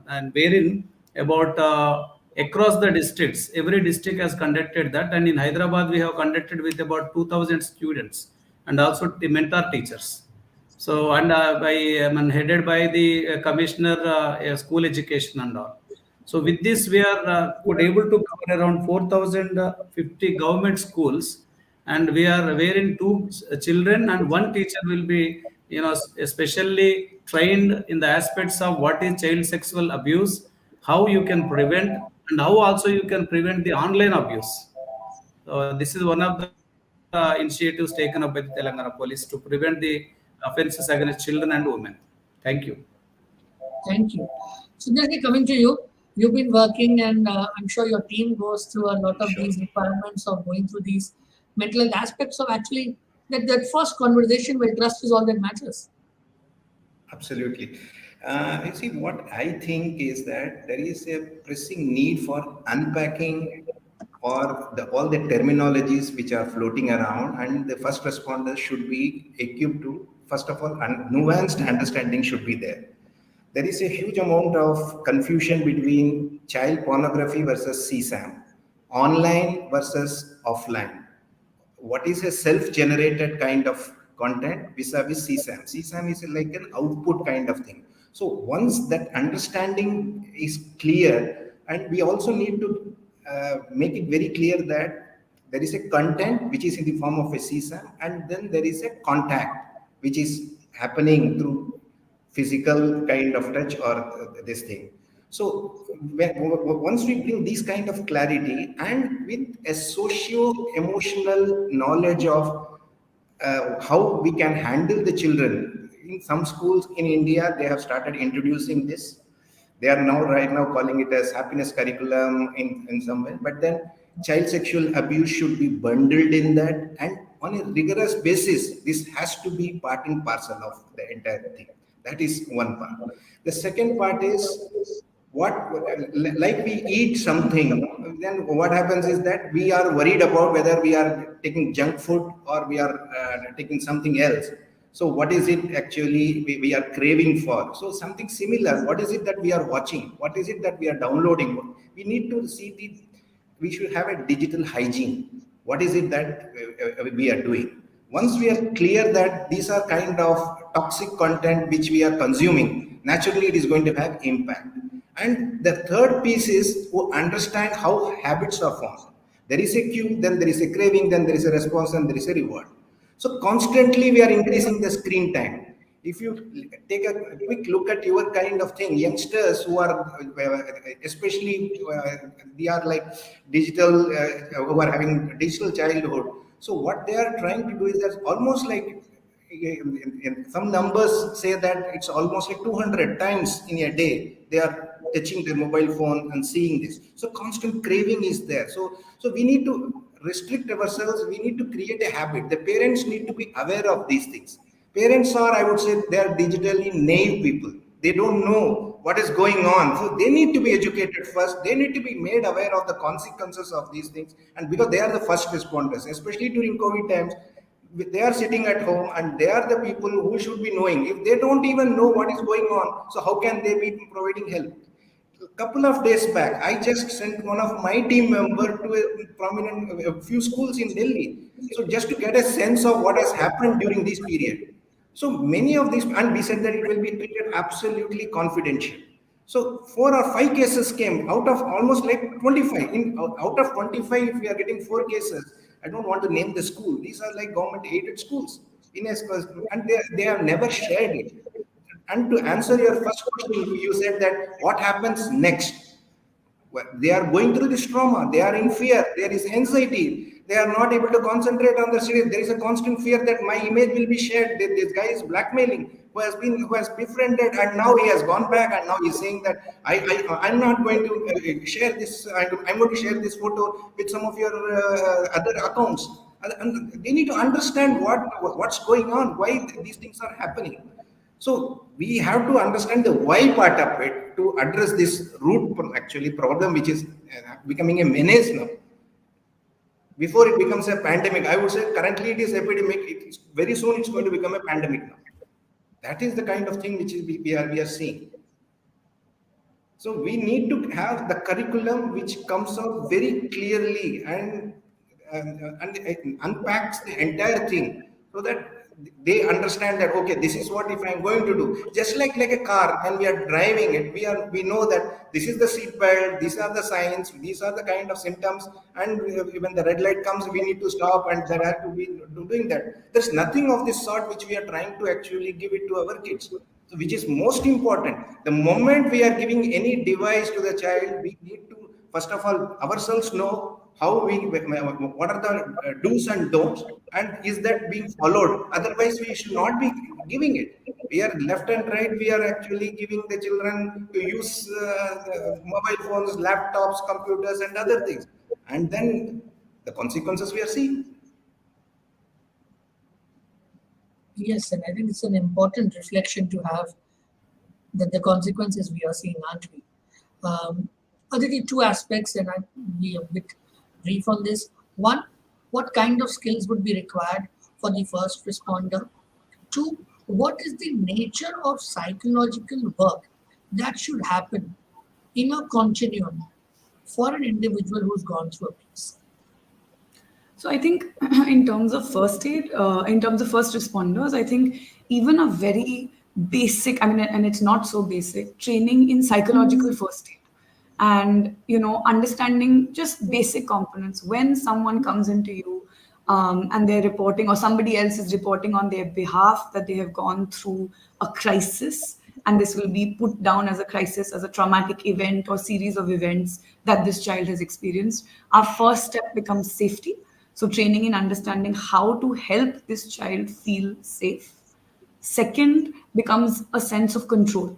and wherein about across the districts, every district has conducted that, and in Hyderabad we have conducted with about 2,000 students and also the mentor teachers. So, and headed by the commissioner, school education and all. So with this, we are could able to cover around 4,050 government schools, and we are wherein two children and one teacher will be, especially trained in the aspects of what is child sexual abuse, how you can prevent, and how also you can prevent the online abuse. This is one of the initiatives taken up by the Telangana police to prevent the offences against children and women. Thank you. Thank you. So, Nidhi, coming to you, you've been working, and I'm sure your team goes through a lot of Sure. these requirements of going through these mental health aspects of actually that first conversation where trust is all that matters. Absolutely. You see, what I think is that there is a pressing need for unpacking or all the terminologies which are floating around, and the first responders should be equipped to, first of all, nuanced understanding should be there. There is a huge amount of confusion between child pornography versus CSAM, online versus offline. What is a self-generated kind of content vis-a-vis CSAM? CSAM is like an output kind of thing. So once that understanding is clear, and we also need to make it very clear that there is a content which is in the form of a CSAM, and then there is a contact which is happening through physical kind of touch or this thing. So once we bring this kind of clarity and with a socio-emotional knowledge of how we can handle the children, in some schools in India, they have started introducing this. They are now right now calling it as happiness curriculum in some way. But then child sexual abuse should be bundled in that, and on a rigorous basis, this has to be part and parcel of the entire thing. That is one part. The second part is like we eat something, then what happens is that we are worried about whether we are taking junk food or we are taking something else. So what is it actually we are craving for? So something similar. What is it that we are watching? What is it that we are downloading? We need to see we should have a digital hygiene. What is it that we are doing? Once we are clear that these are kind of toxic content which we are consuming, naturally it is going to have impact. And the third piece is to understand how habits are formed. There is a cue, then there is a craving, then there is a response, and there is a reward. So constantly we are increasing the screen time. If you take a quick look at your kind of thing, youngsters who are especially they are like digital, who are having digital childhood. So what they are trying to do is that almost like some numbers say that it's almost like 200 times in a day they are touching their mobile phone and seeing this. So constant craving is there. So we need to restrict ourselves. We need to create a habit. The parents need to be aware of these things. Parents are, I would say, they are digitally naive people. They don't know what is going on. So they need to be educated first. They need to be made aware of the consequences of these things. And because they are the first responders, especially during COVID times, they are sitting at home and they are the people who should be knowing. If they don't even know what is going on, so how can they be providing help? A couple of days back, I just sent one of my team member to a few schools in Delhi. So just to get a sense of what has happened during this period. So many of these, and we said that it will be treated absolutely confidential. So 4 or 5 cases came out of almost like 25. Out of 25, if we are getting 4 cases, I don't want to name the school. These are like government aided schools and they have never shared it. And to answer your first question, you said that what happens next? Well, they are going through this trauma. They are in fear. There is anxiety. They are not able to concentrate on the studies. There is a constant fear that my image will be shared. That this guy is blackmailing, who has befriended, and now he has gone back, and now he's saying that I'm not going to share this. I'm going to share this photo with some of your other accounts. And they need to understand what's going on, why these things are happening. So we have to understand the why part of it to address this root actually problem, which is becoming a menace now. Before it becomes a pandemic, I would say currently it is epidemic. It's very soon it's going to become a pandemic now. That is the kind of thing which is we are seeing. So we need to have the curriculum which comes out very clearly and unpacks the entire thing, so that they understand that okay, this is what if I'm going to do. Just like a car, when we are driving it, we know that this is the seat belt, these are the signs, these are the kind of symptoms, and when the red light comes, we need to stop, and there have to be doing that. There's nothing of this sort which we are trying to actually give it to our kids. So which is most important. The moment we are giving any device to the child, we need to first of all ourselves know how what are the do's and don'ts, and is that being followed. Otherwise we should not be giving it. We are left and right, we are actually giving the children to use mobile phones, laptops, computers and other things, and then the consequences we are seeing. Yes, and I think it's an important reflection to have, that the consequences we are seeing, aren't we? Aditi, two aspects, and I'll be a bit brief on this. One, what kind of skills would be required for the first responder? Two, what is the nature of psychological work that should happen in a continuum for an individual who's gone through a piece? So I think in terms of first aid, in terms of first responders, I think even a very basic, I mean, and it's not so basic, training in psychological first aid and, understanding just basic components. When someone comes into you and they're reporting, or somebody else is reporting on their behalf that they have gone through a crisis, and this will be put down as a crisis, as a traumatic event or series of events that this child has experienced, our first step becomes safety. So training in understanding how to help this child feel safe. Second becomes a sense of control.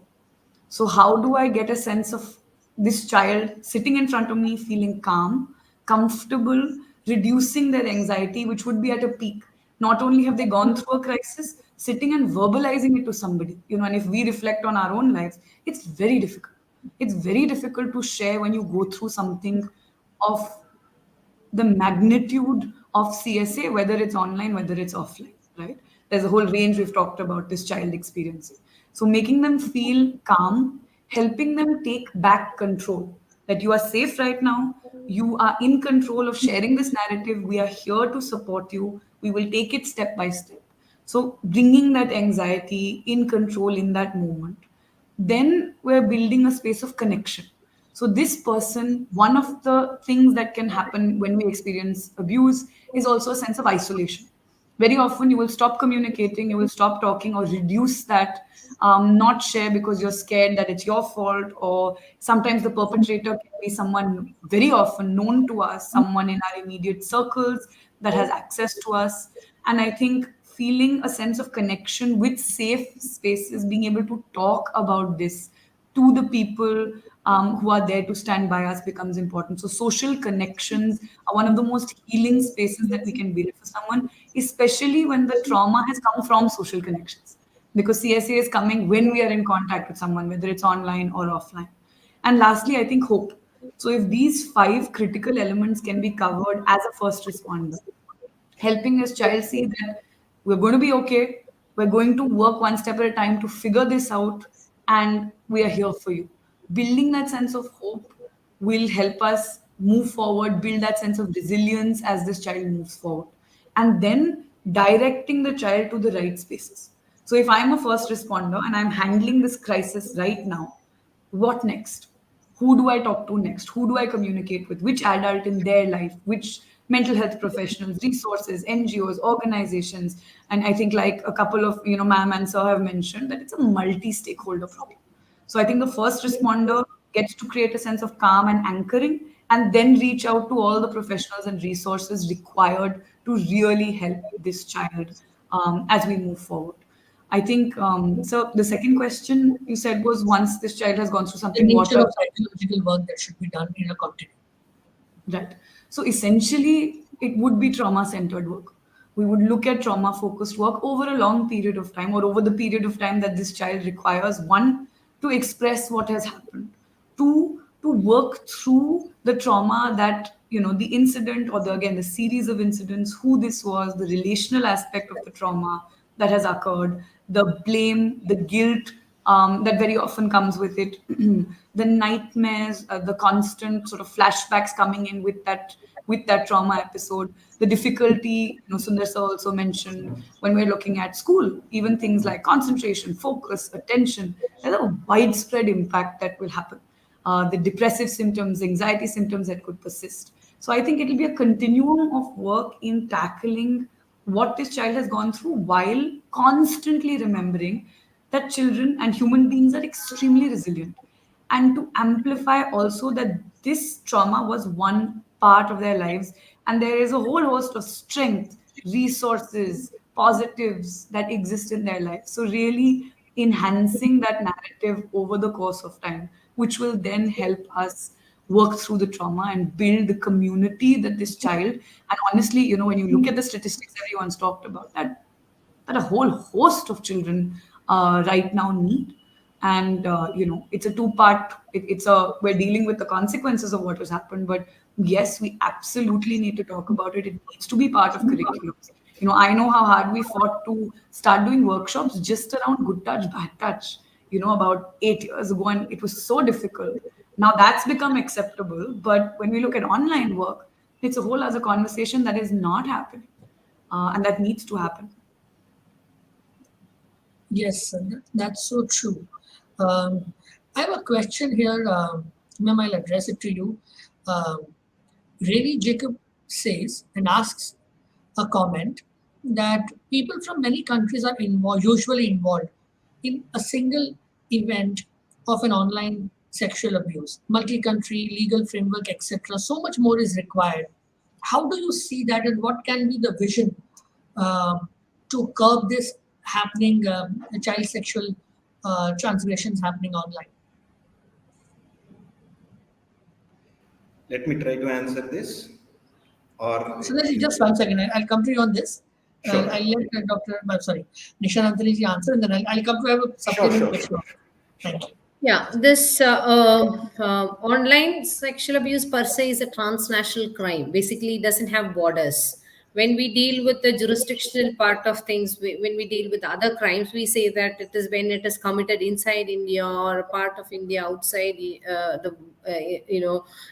So how do I get a sense of this child sitting in front of me feeling calm, comfortable, reducing their anxiety, which would be at a peak. Not only have they gone through a crisis, sitting and verbalizing it to somebody, and if we reflect on our own lives, it's very difficult. It's very difficult to share when you go through something of the magnitude of CSA, whether it's online, whether it's offline, right? There's a whole range we've talked about this child experiencing. So making them feel calm, helping them take back control, that you are safe right now, you are in control of sharing this narrative, we are here to support you, we will take it step by step. So bringing that anxiety in control in that moment. Then we're building a space of connection. So this person, one of the things that can happen when we experience abuse is also a sense of isolation. Very often you will stop communicating, you will stop talking or reduce that, not share because you're scared that it's your fault, or sometimes the perpetrator can be someone very often known to us, someone in our immediate circles that has access to us. And I think feeling a sense of connection with safe spaces, being able to talk about this to the people who are there to stand by us becomes important. So social connections are one of the most healing spaces that we can build for someone, especially when the trauma has come from social connections. Because CSA is coming when we are in contact with someone, whether it's online or offline. And lastly, I think hope. So if these 5 critical elements can be covered as a first responder, helping this child see that we're going to be okay, we're going to work one step at a time to figure this out, and we are here for you. Building that sense of hope will help us move forward, build that sense of resilience as this child moves forward, and then directing the child to the right spaces. So if I'm a first responder and I'm handling this crisis right now, what next? Who do I talk to next? Who do I communicate with? Which adult in their life? Which mental health professionals, resources, NGOs, organizations? And I think like a couple of, ma'am and sir have mentioned that it's a multi-stakeholder problem. So I think the first responder gets to create a sense of calm and anchoring, and then reach out to all the professionals and resources required to really help this child as we move forward. I think, so the second question you said was, once this child has gone through The something, nature of psychological work that should be done in a continuum. Right. So essentially, it would be trauma-centered work. We would look at trauma focused work over a long period of time, or over the period of time that this child requires, one, to express what has happened, two, to work through the trauma that, the incident, or the series of incidents, who this was, the relational aspect of the trauma that has occurred, the blame, the guilt, that very often comes with it, the nightmares, the constant sort of flashbacks coming in with that trauma episode, the difficulty, Sundar sir also mentioned, when we're looking at school, even things like concentration, focus, attention, there's a widespread impact that will happen. The depressive symptoms, anxiety symptoms that could persist. So I think it'll be a continuum of work in tackling what this child has gone through, while constantly remembering that children and human beings are extremely resilient, and to amplify also that this trauma was one part of their lives, and there is a whole host of strength, resources, positives that exist in their life. So really enhancing that narrative over the course of time, which will then help us work through the trauma and build the community that this child, and honestly, when you look at the statistics everyone's talked about, that a whole host of children right now need. And it's a two-part. We're dealing with the consequences of what has happened, but yes, we absolutely need to talk about it. It needs to be part of curriculums. I know how hard we fought to start doing workshops just around good touch, bad touch. About 8 years ago, and it was so difficult. Now that's become acceptable, but when we look at online work, it's a whole other conversation that is not happening, and that needs to happen. Yes, that's so true. I have a question here, ma'am. I'll address it to you. Um, Ravi Jacob says and asks a comment that people from many countries are usually involved in a single event of an online sexual abuse, multi-country legal framework, etc. So much more is required. How do you see that, and what can be the vision to curb this happening, child sexual transgressions happening online? Let me try to answer this. Or So let's just 1 second. I'll come to you on this. Sure. I'll let Nishanthini answer, and then I'll come to have a supplementary question. Thank you. Yeah, this online sexual abuse per se is a transnational crime. Basically, it doesn't have borders. When we deal with the jurisdictional part of things, when we deal with other crimes, we say that it is when it is committed inside India or a part of India outside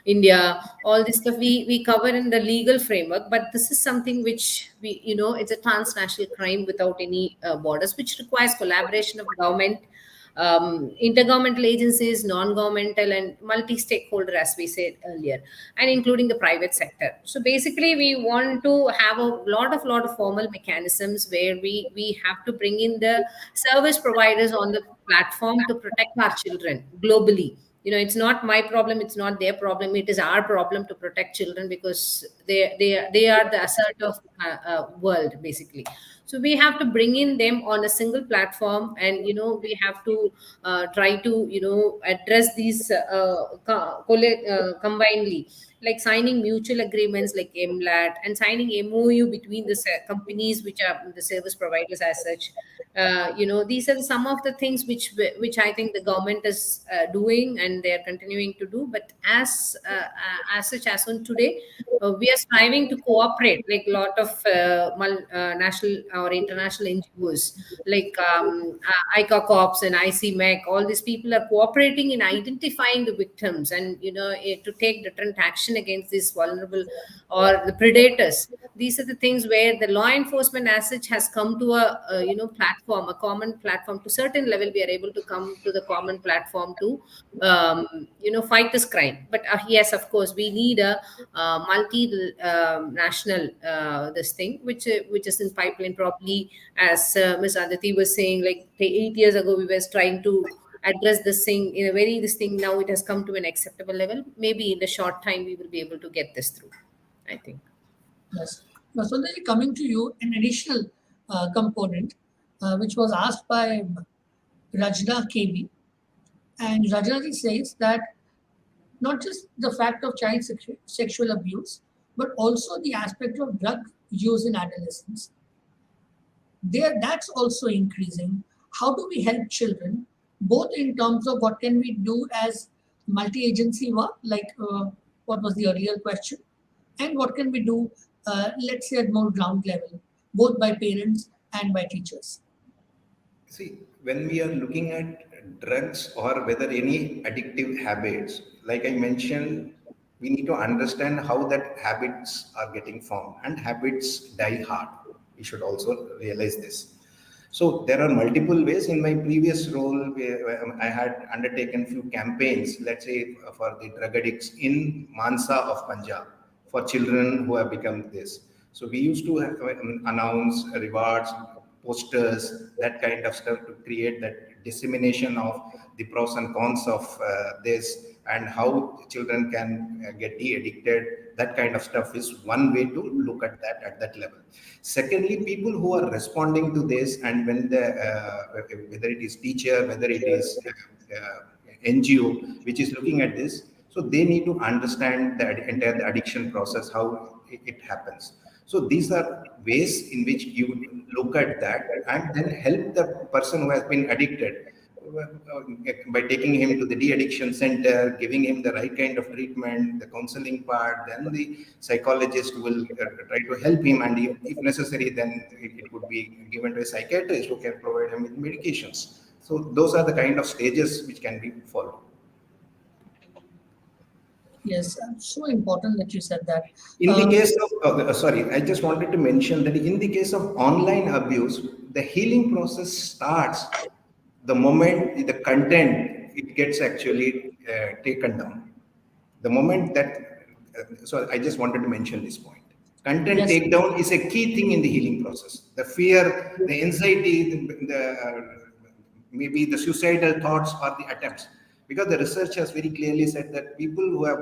India. All this stuff we cover in the legal framework. But this is something which it's a transnational crime without any borders, which requires collaboration of government, intergovernmental agencies, non-governmental, and multi-stakeholder, as we said earlier, and including the private sector. So basically, we want to have a lot of formal mechanisms where we have to bring in the service providers on the platform to protect our children globally. It's not my problem, it's not their problem, it is our problem to protect children, because they are the asset of world, basically. So we have to bring in them on a single platform, and we have to try to address these combinedly, like signing mutual agreements like MLAT, and signing MOU between the companies which are the service providers as such. These are some of the things which I think the government is doing, and they are continuing to do. But as such, as on today, we are striving to cooperate, like a lot of national or international NGOs, like ICA and ICMEC. All these people are cooperating in identifying the victims, and to take different action against these vulnerable or the predators. These are the things where the law enforcement as such has come to a platform, a common platform. To certain level, we are able to come to the common platform to fight this crime. But yes, of course, we need a multi-national this thing, which is in pipeline. Probably, as Ms. Aditi was saying, like 8 years ago, we were trying to address this thing in a very this thing. Now it has come to an acceptable level. Maybe in a short time, we will be able to get this through, I think. Yes. Now, Sundar, coming to you, an additional component which was asked by Rajna KB. And Rajna ji says that not just the fact of child sexual abuse, but also the aspect of drug use in adolescence. That's also increasing. How do we help children, both in terms of what can we do as multi-agency work, like what was the earlier question, and what can we do, let's say at more ground level, both by parents and by teachers. See, when we are looking at drugs or whether any addictive habits, like I mentioned, we need to understand how that habits are getting formed, and habits die hard. We should also realize this. So there are multiple ways. In my previous role, where I had undertaken few campaigns, let's say for the drug addicts in Mansa of Punjab, for children who have become this. So we used to announce rewards, posters, that kind of stuff, to create that dissemination of the pros and cons of this, and how children can get de-addicted. That kind of stuff is one way to look at that at that level. Secondly, people who are responding to this, and when the whether it is teacher, whether it is NGO which is looking at this, so they need to understand the entire addiction process, how it happens. So these are ways in which you look at that and then help the person who has been addicted by taking him to the de-addiction center, giving him the right kind of treatment, the counseling part. Then the psychologist will try to help him, and if necessary, then it could be given to a psychiatrist who can provide him with medications. So those are the kind of stages which can be followed. Yes, so important that you said that. In the case of, sorry, I just wanted to mention that in the case of online abuse, the healing process starts the moment the content it gets actually taken down. The moment that, so I just wanted to mention this point. Content Yes. takedown is a key thing in the healing process. The fear, the anxiety, maybe the suicidal thoughts or the attempts. Because the research has very clearly said that people who have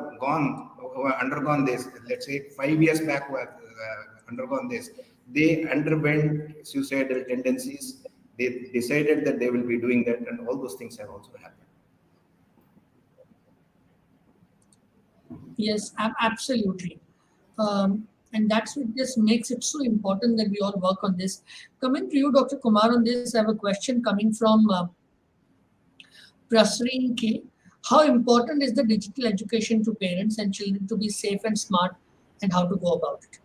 undergone this, let's say 5 years back, who have undergone this, they underwent suicidal tendencies. They decided that they will be doing that, and all those things have also happened. Yes, absolutely. And that's what just makes it so important that we all work on this. Coming to you, Dr. Kumar, on this, I have a question coming from Prasreen K. How important is the digital education to parents and children to be safe and smart, and how to go about it?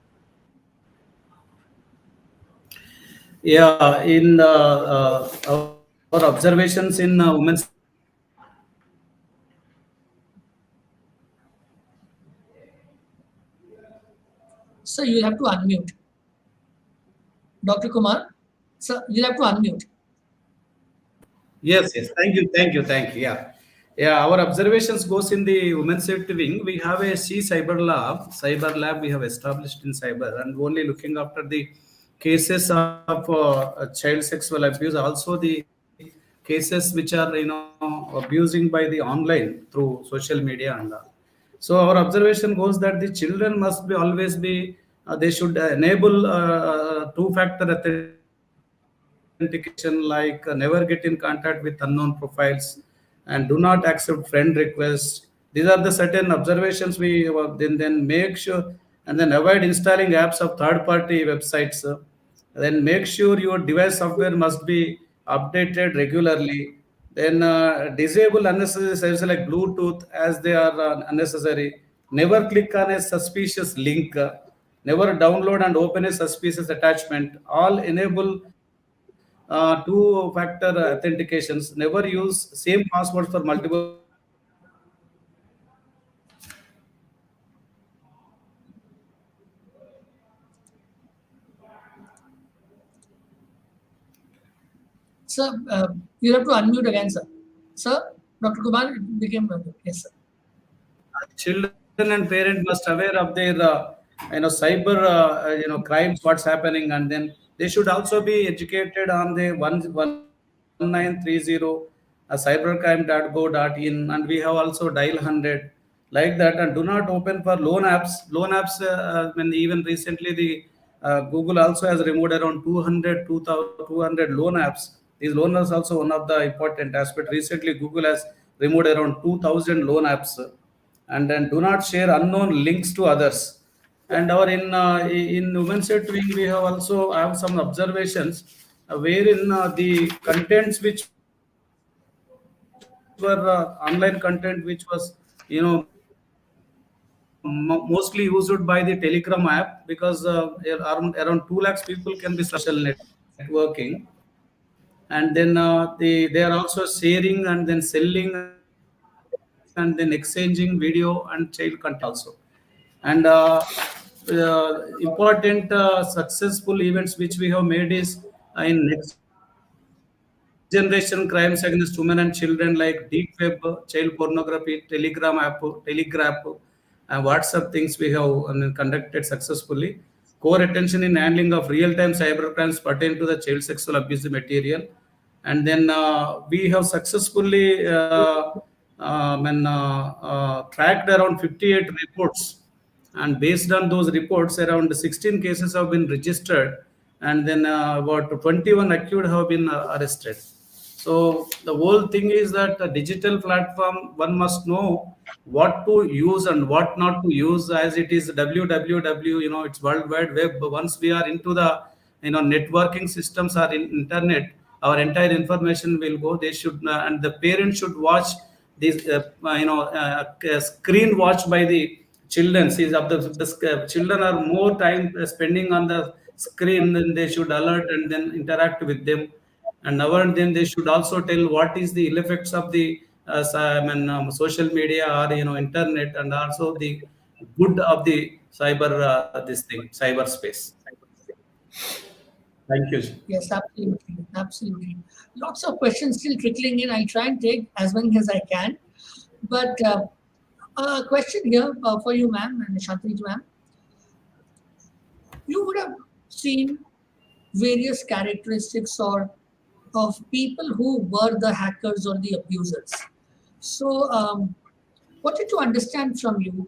Yeah, in our observations in women's So you'll have to unmute. Dr. Kumar, sir, you'll have to unmute. Yes, yes. Thank you. Yeah. Our observations goes in the women's safety wing. We have a cyber lab. Cyber lab we have established in cyber, and only looking after the cases of child sexual abuse. Also the cases which are abusing by the online through social media and all. So our observation goes that the children must be always be. They should enable two-factor authentication, like never get in contact with unknown profiles and do not accept friend requests. These are the certain observations we then make sure, and then avoid installing apps of third-party websites. Then make sure your device software must be updated regularly. Then disable unnecessary services like Bluetooth as they are unnecessary. Never click on a suspicious link. Never download and open a suspicious attachment. All enable two-factor authentications. Never use same password for multiple. Sir, you have to unmute again, sir. Sir, Dr. Kumar, it became unmute. Yes, sir. Children and parents must aware of their cyber crimes, what's happening, and then they should also be educated on the 1930 cybercrime.go.in, and we have also dial 100 like that. And do not open for loan apps. When even recently the Google also has removed around 200 loan apps. These loan apps also one of the important aspect. Recently Google has removed around 2000 loan apps. And then do not share unknown links to others. And our in women's set wing, we have also have some observations wherein the contents which were online content, which was mostly used by the Telegram app, because around 2 lakhs people can be subscribed to the social networking. And then they are also sharing and then selling and then exchanging video and child content also. And important successful events which we have made is in next generation crimes against women and children, like deep web, child pornography, telegraph, WhatsApp things we have conducted successfully. Core attention in handling of real-time cybercrimes pertain to the child sexual abuse material. And then we have successfully tracked around 58 reports, and based on those reports, around 16 cases have been registered, and then about 21 accused have been arrested. So the whole thing is that the digital platform, one must know what to use and what not to use, as it is www, it's world wide web. Once we are into the networking systems or in internet, our entire information will go. They should and the parents should watch this screen watch by the children. See, the children are more time spending on the screen, then they should alert and then interact with them. And now and then they should also tell what is the ill effects of the social media or internet, and also the good of the cyberspace. Thank you. Yes, absolutely. Absolutely. Lots of questions still trickling in. I'll try and take as many as I can. But a question here for you, ma'am, and Nishanthini, ma'am. You would have seen various characteristics or of people who were the hackers or the abusers. So, wanted to understand from you,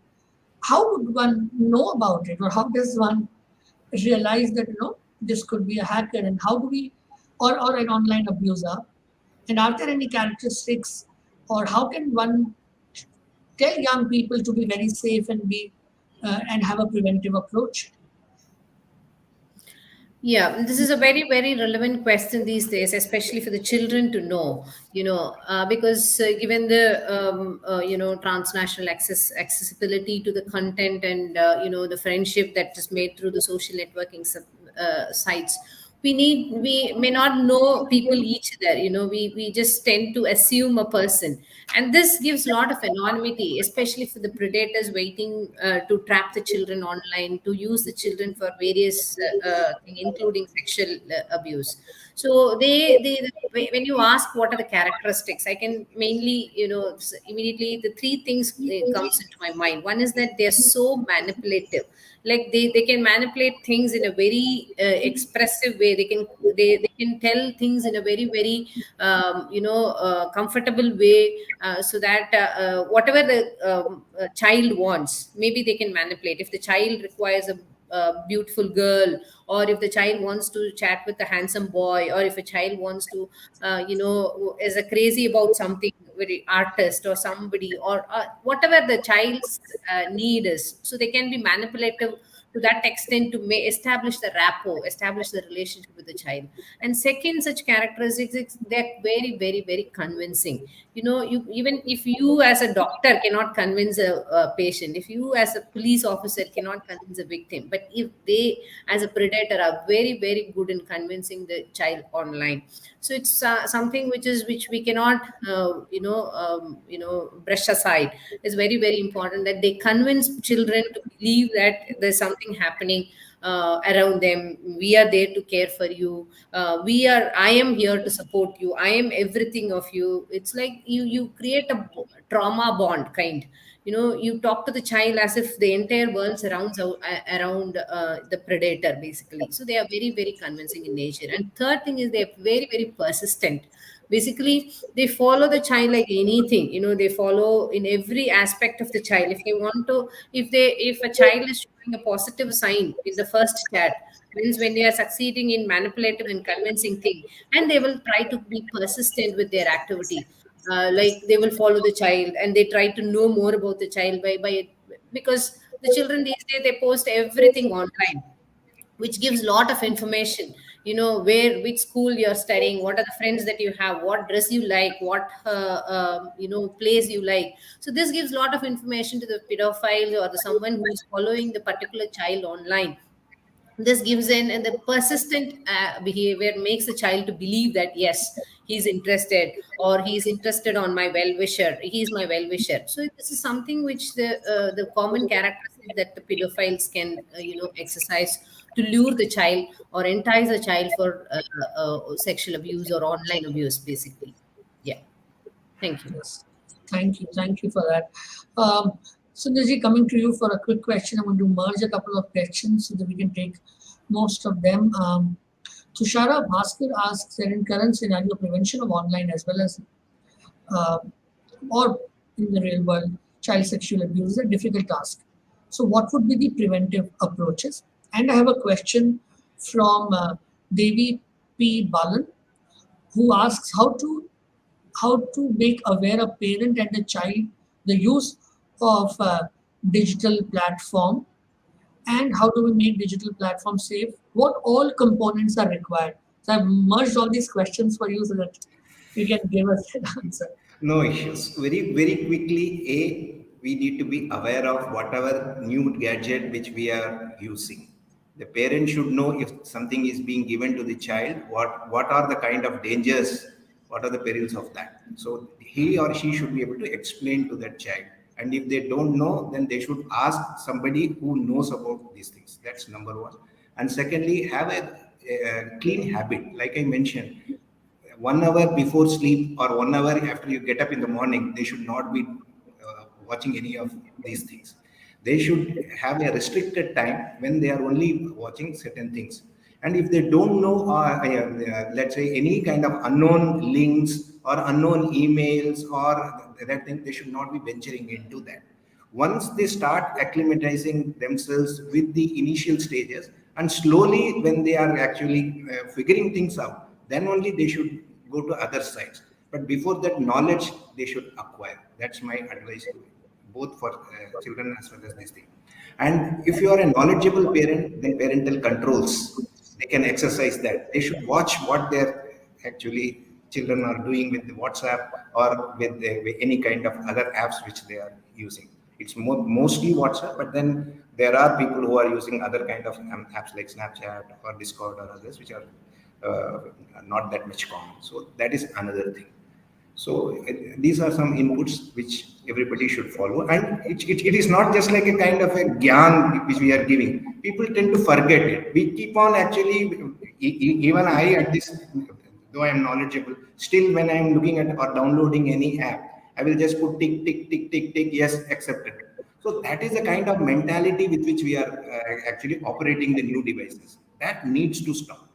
how would one know about it, or how does one realize that this could be a hacker, and how do we, or an online abuser, and are there any characteristics, or how can one tell young people to be very safe and be and have a preventive approach? Yeah, this is a very, very relevant question these days, especially for the children to know, because given the, transnational accessibility to the content and, the friendship that is made through the social networking sites, we may not know people each other, we just tend to assume a person. And this gives a lot of anonymity, especially for the predators waiting to trap the children online, to use the children for various things, including sexual abuse. So when you ask what are the characteristics, I can mainly, immediately the three things comes into my mind. One is that they're so manipulative. Like they can manipulate things in a very expressive way. They can tell things in a very, very comfortable way, so that whatever the child wants, maybe they can manipulate. If the child requires a beautiful girl, or if the child wants to chat with a handsome boy, or if a child wants to is a crazy about something, very artist or somebody, or whatever the child's need is, so they can be manipulative to that extent to establish the rapport, establish the relationship with the child. And second, such characteristics, they're very, very, very convincing. You, even if you as a doctor cannot convince a patient, if you as a police officer cannot convince a victim, but if they as a predator are very, very good in convincing the child online. So it's something which we cannot brush aside. It's very, very important that they convince children to believe that there's something happening around them. We are there to care for you. I am here to support you. I am everything of you. It's like you create a trauma bond kind. You talk to the child as if the entire world surrounds around the predator, basically. So they are very, very convincing in nature. And third thing is they're very, very persistent. Basically, they follow the child like anything. They follow in every aspect of the child. If they want to, if a child is showing a positive sign in the first chat, means when they are succeeding in manipulative and convincing thing, and they will try to be persistent with their activity. Like they will follow the child and they try to know more about the child by because The children these days, they post everything online, which gives lot of information. Where, which school you're studying, what are the friends that you have, what dress you like, what place you like. So this gives lot of information to the pedophile or the someone who is following the particular child online. This gives in, and the persistent behavior makes the child to believe that yes, he's interested, or he's interested on my well wisher, he's my well wisher. So this is something which the common characteristic that the pedophiles can exercise to lure the child or entice a child for sexual abuse or online abuse, basically. Yeah. Thank you. Yes. Thank you for that. Sundarji, coming to you for a quick question. I'm going to merge a couple of questions so that we can take most of them. Tushara Bhaskar asks that in current scenario, prevention of online as well as or in the real world, child sexual abuse is a difficult task. So what would be the preventive approaches? And I have a question from Devi P. Balan, who asks how to make aware a parent and the child the use of digital platform, and how do we make digital platforms safe? What all components are required? So I've merged all these questions for you so that you can give us an answer. No issues. Very, very quickly, we need to be aware of whatever new gadget which we are using. The parent should know if something is being given to the child, what are the kind of dangers, what are the perils of that. So he or she should be able to explain to that child. And if they don't know, then they should ask somebody who knows about these things. That's number one. And secondly, have a clean habit. Like I mentioned, 1 hour before sleep or 1 hour after you get up in the morning, they should not be watching any of these things. They should have a restricted time when they are only watching certain things. And if they don't know, let's say, any kind of unknown links or unknown emails or that thing, they should not be venturing into that. Once they start acclimatizing themselves with the initial stages, and slowly when they are actually figuring things out, then only they should go to other sites. But before that, knowledge they should acquire. That's my advice to both for children as well as this thing. And if you are a knowledgeable parent, then parental controls, they can exercise that. They should watch what their actually children are doing with the WhatsApp or with any kind of other apps which they are using. It's mostly WhatsApp, but then there are people who are using other kind of apps like Snapchat or Discord or others, which are not that much common. So that is another thing. So these are some inputs which everybody should follow. And it is not just like a kind of a gyan which we are giving. People tend to forget it. We keep on actually, even I at this, though I am knowledgeable, still when I am looking at or downloading any app, I will just put tick, tick, tick, tick, tick, yes, accepted. So that is the kind of mentality with which we are actually operating the new devices. That needs to stop.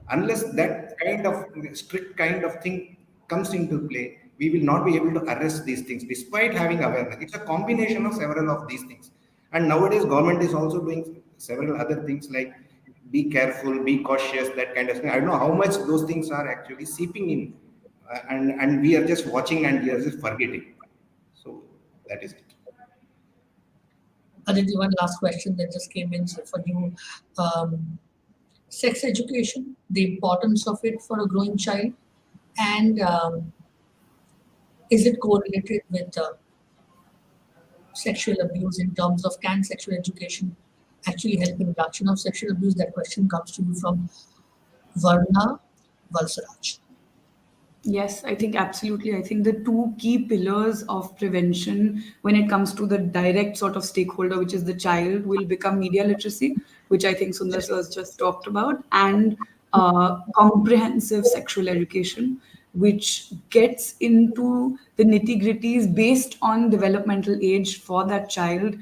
Unless that kind of strict kind of thing comes into play, we will not be able to arrest these things despite having awareness. It's a combination of several of these things. And nowadays, government is also doing several other things like be careful, be cautious, that kind of thing. I don't know how much those things are actually seeping in, and we are just watching and we are just forgetting. So that is it. Aditi, one last question that just came in for you. Sex education, the importance of it for a growing child, and is it correlated with sexual abuse in terms of can sexual education actually help in reduction of sexual abuse? That question comes to you from Varna Valsaraj. Yes, I think absolutely. I think the two key pillars of prevention when it comes to the direct sort of stakeholder, which is the child, will become media literacy, which I think Sundar sir has just talked about, and comprehensive sexual education, which gets into the nitty gritties based on developmental age for that child.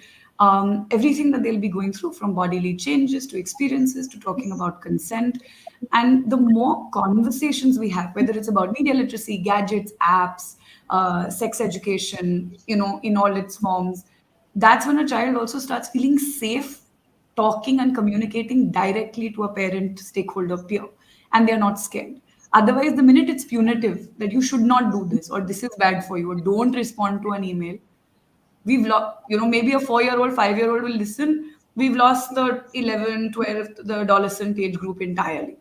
Everything that they'll be going through, from bodily changes to experiences to talking about consent. And the more conversations we have, whether it's about media literacy, gadgets, apps, sex education, in all its forms, that's when a child also starts feeling safe talking and communicating directly to a parent, stakeholder, peer, and they're not scared. Otherwise, the minute it's punitive that you should not do this, or this is bad for you, or don't respond to an email, we've lost, maybe a 4-year-old, 5-year-old will listen. We've lost the 11, 12, the adolescent age group entirely.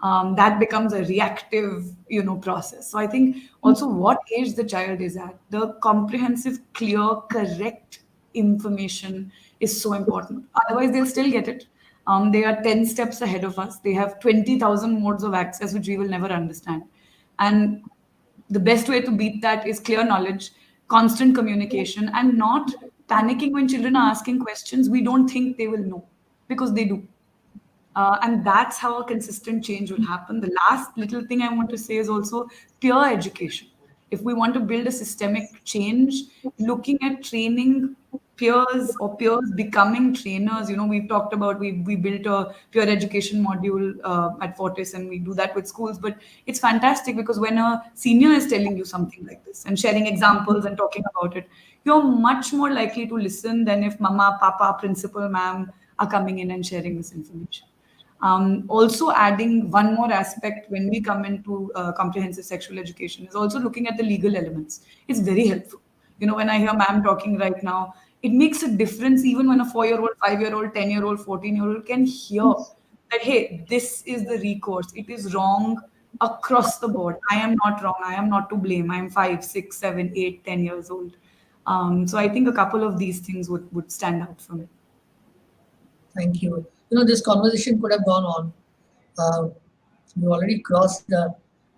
That becomes a reactive, process. So I think also what age the child is at, the comprehensive, clear, correct information is so important. Otherwise, they'll still get it. They are 10 steps ahead of us. They have 20,000 modes of access, which we will never understand. And the best way to beat that is clear knowledge, constant communication, and not panicking when children are asking questions we don't think they will know, because they do. And that's how a consistent change will happen. The last little thing I want to say is also peer education. If we want to build a systemic change, looking at training peers or peers becoming trainers, we've talked about, we built a peer education module at Fortis, and we do that with schools. But it's fantastic because when a senior is telling you something like this and sharing examples and talking about it, you're much more likely to listen than if mama, papa, principal, ma'am are coming in and sharing this information. Also adding one more aspect when we come into comprehensive sexual education is also looking at the legal elements. It's very helpful. When I hear ma'am talking right now, it makes a difference even when a 4-year-old, 5-year-old, 10-year-old, 14-year-old can hear that, hey, this is the recourse. It is wrong across the board. I am not wrong. I am not to blame. I am 5, 6, 7, 8, 10 years old. So I think a couple of these things would stand out for me. Thank you. This conversation could have gone on. We already crossed the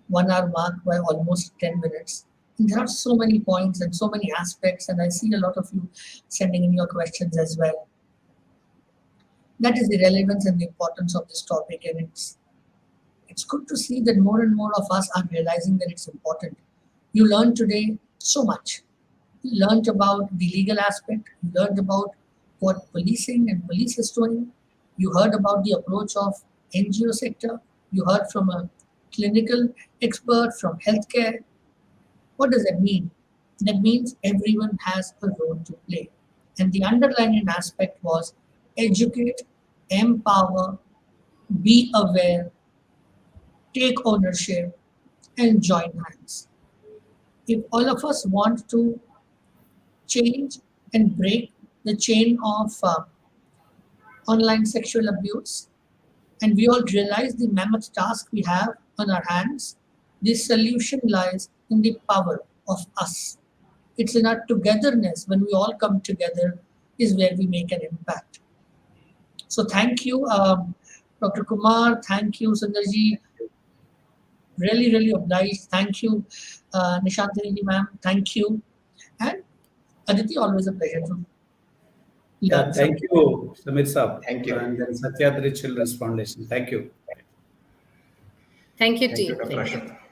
1 hour mark by almost 10 minutes. And there are so many points and so many aspects, and I see a lot of you sending in your questions as well. That is the relevance and the importance of this topic, and it's good to see that more and more of us are realizing that it's important. You learned today so much. You learned about the legal aspect. You learned about what policing and police is doing. You heard about the approach of NGO sector. You heard from a clinical expert from healthcare. What does that mean? That means everyone has a role to play. And the underlying aspect was educate, empower, be aware, take ownership, and join hands. If all of us want to change and break the chain of online sexual abuse, and we all realize the mammoth task we have on our hands, the solution lies in the power of us. It's in our togetherness. When we all come together is where we make an impact. So thank you, Dr. Kumar. Thank you, Sundarji. Really, really obliged. Thank you, R.Nishanthini ma'am. Thank you. And Aditi, always a pleasure to Yeah, thank you, Samir Saab. Thank you. And then Satyadri Children's Foundation. Thank you. Thank you, Thank team. you, Dr. Thank you. Ashok.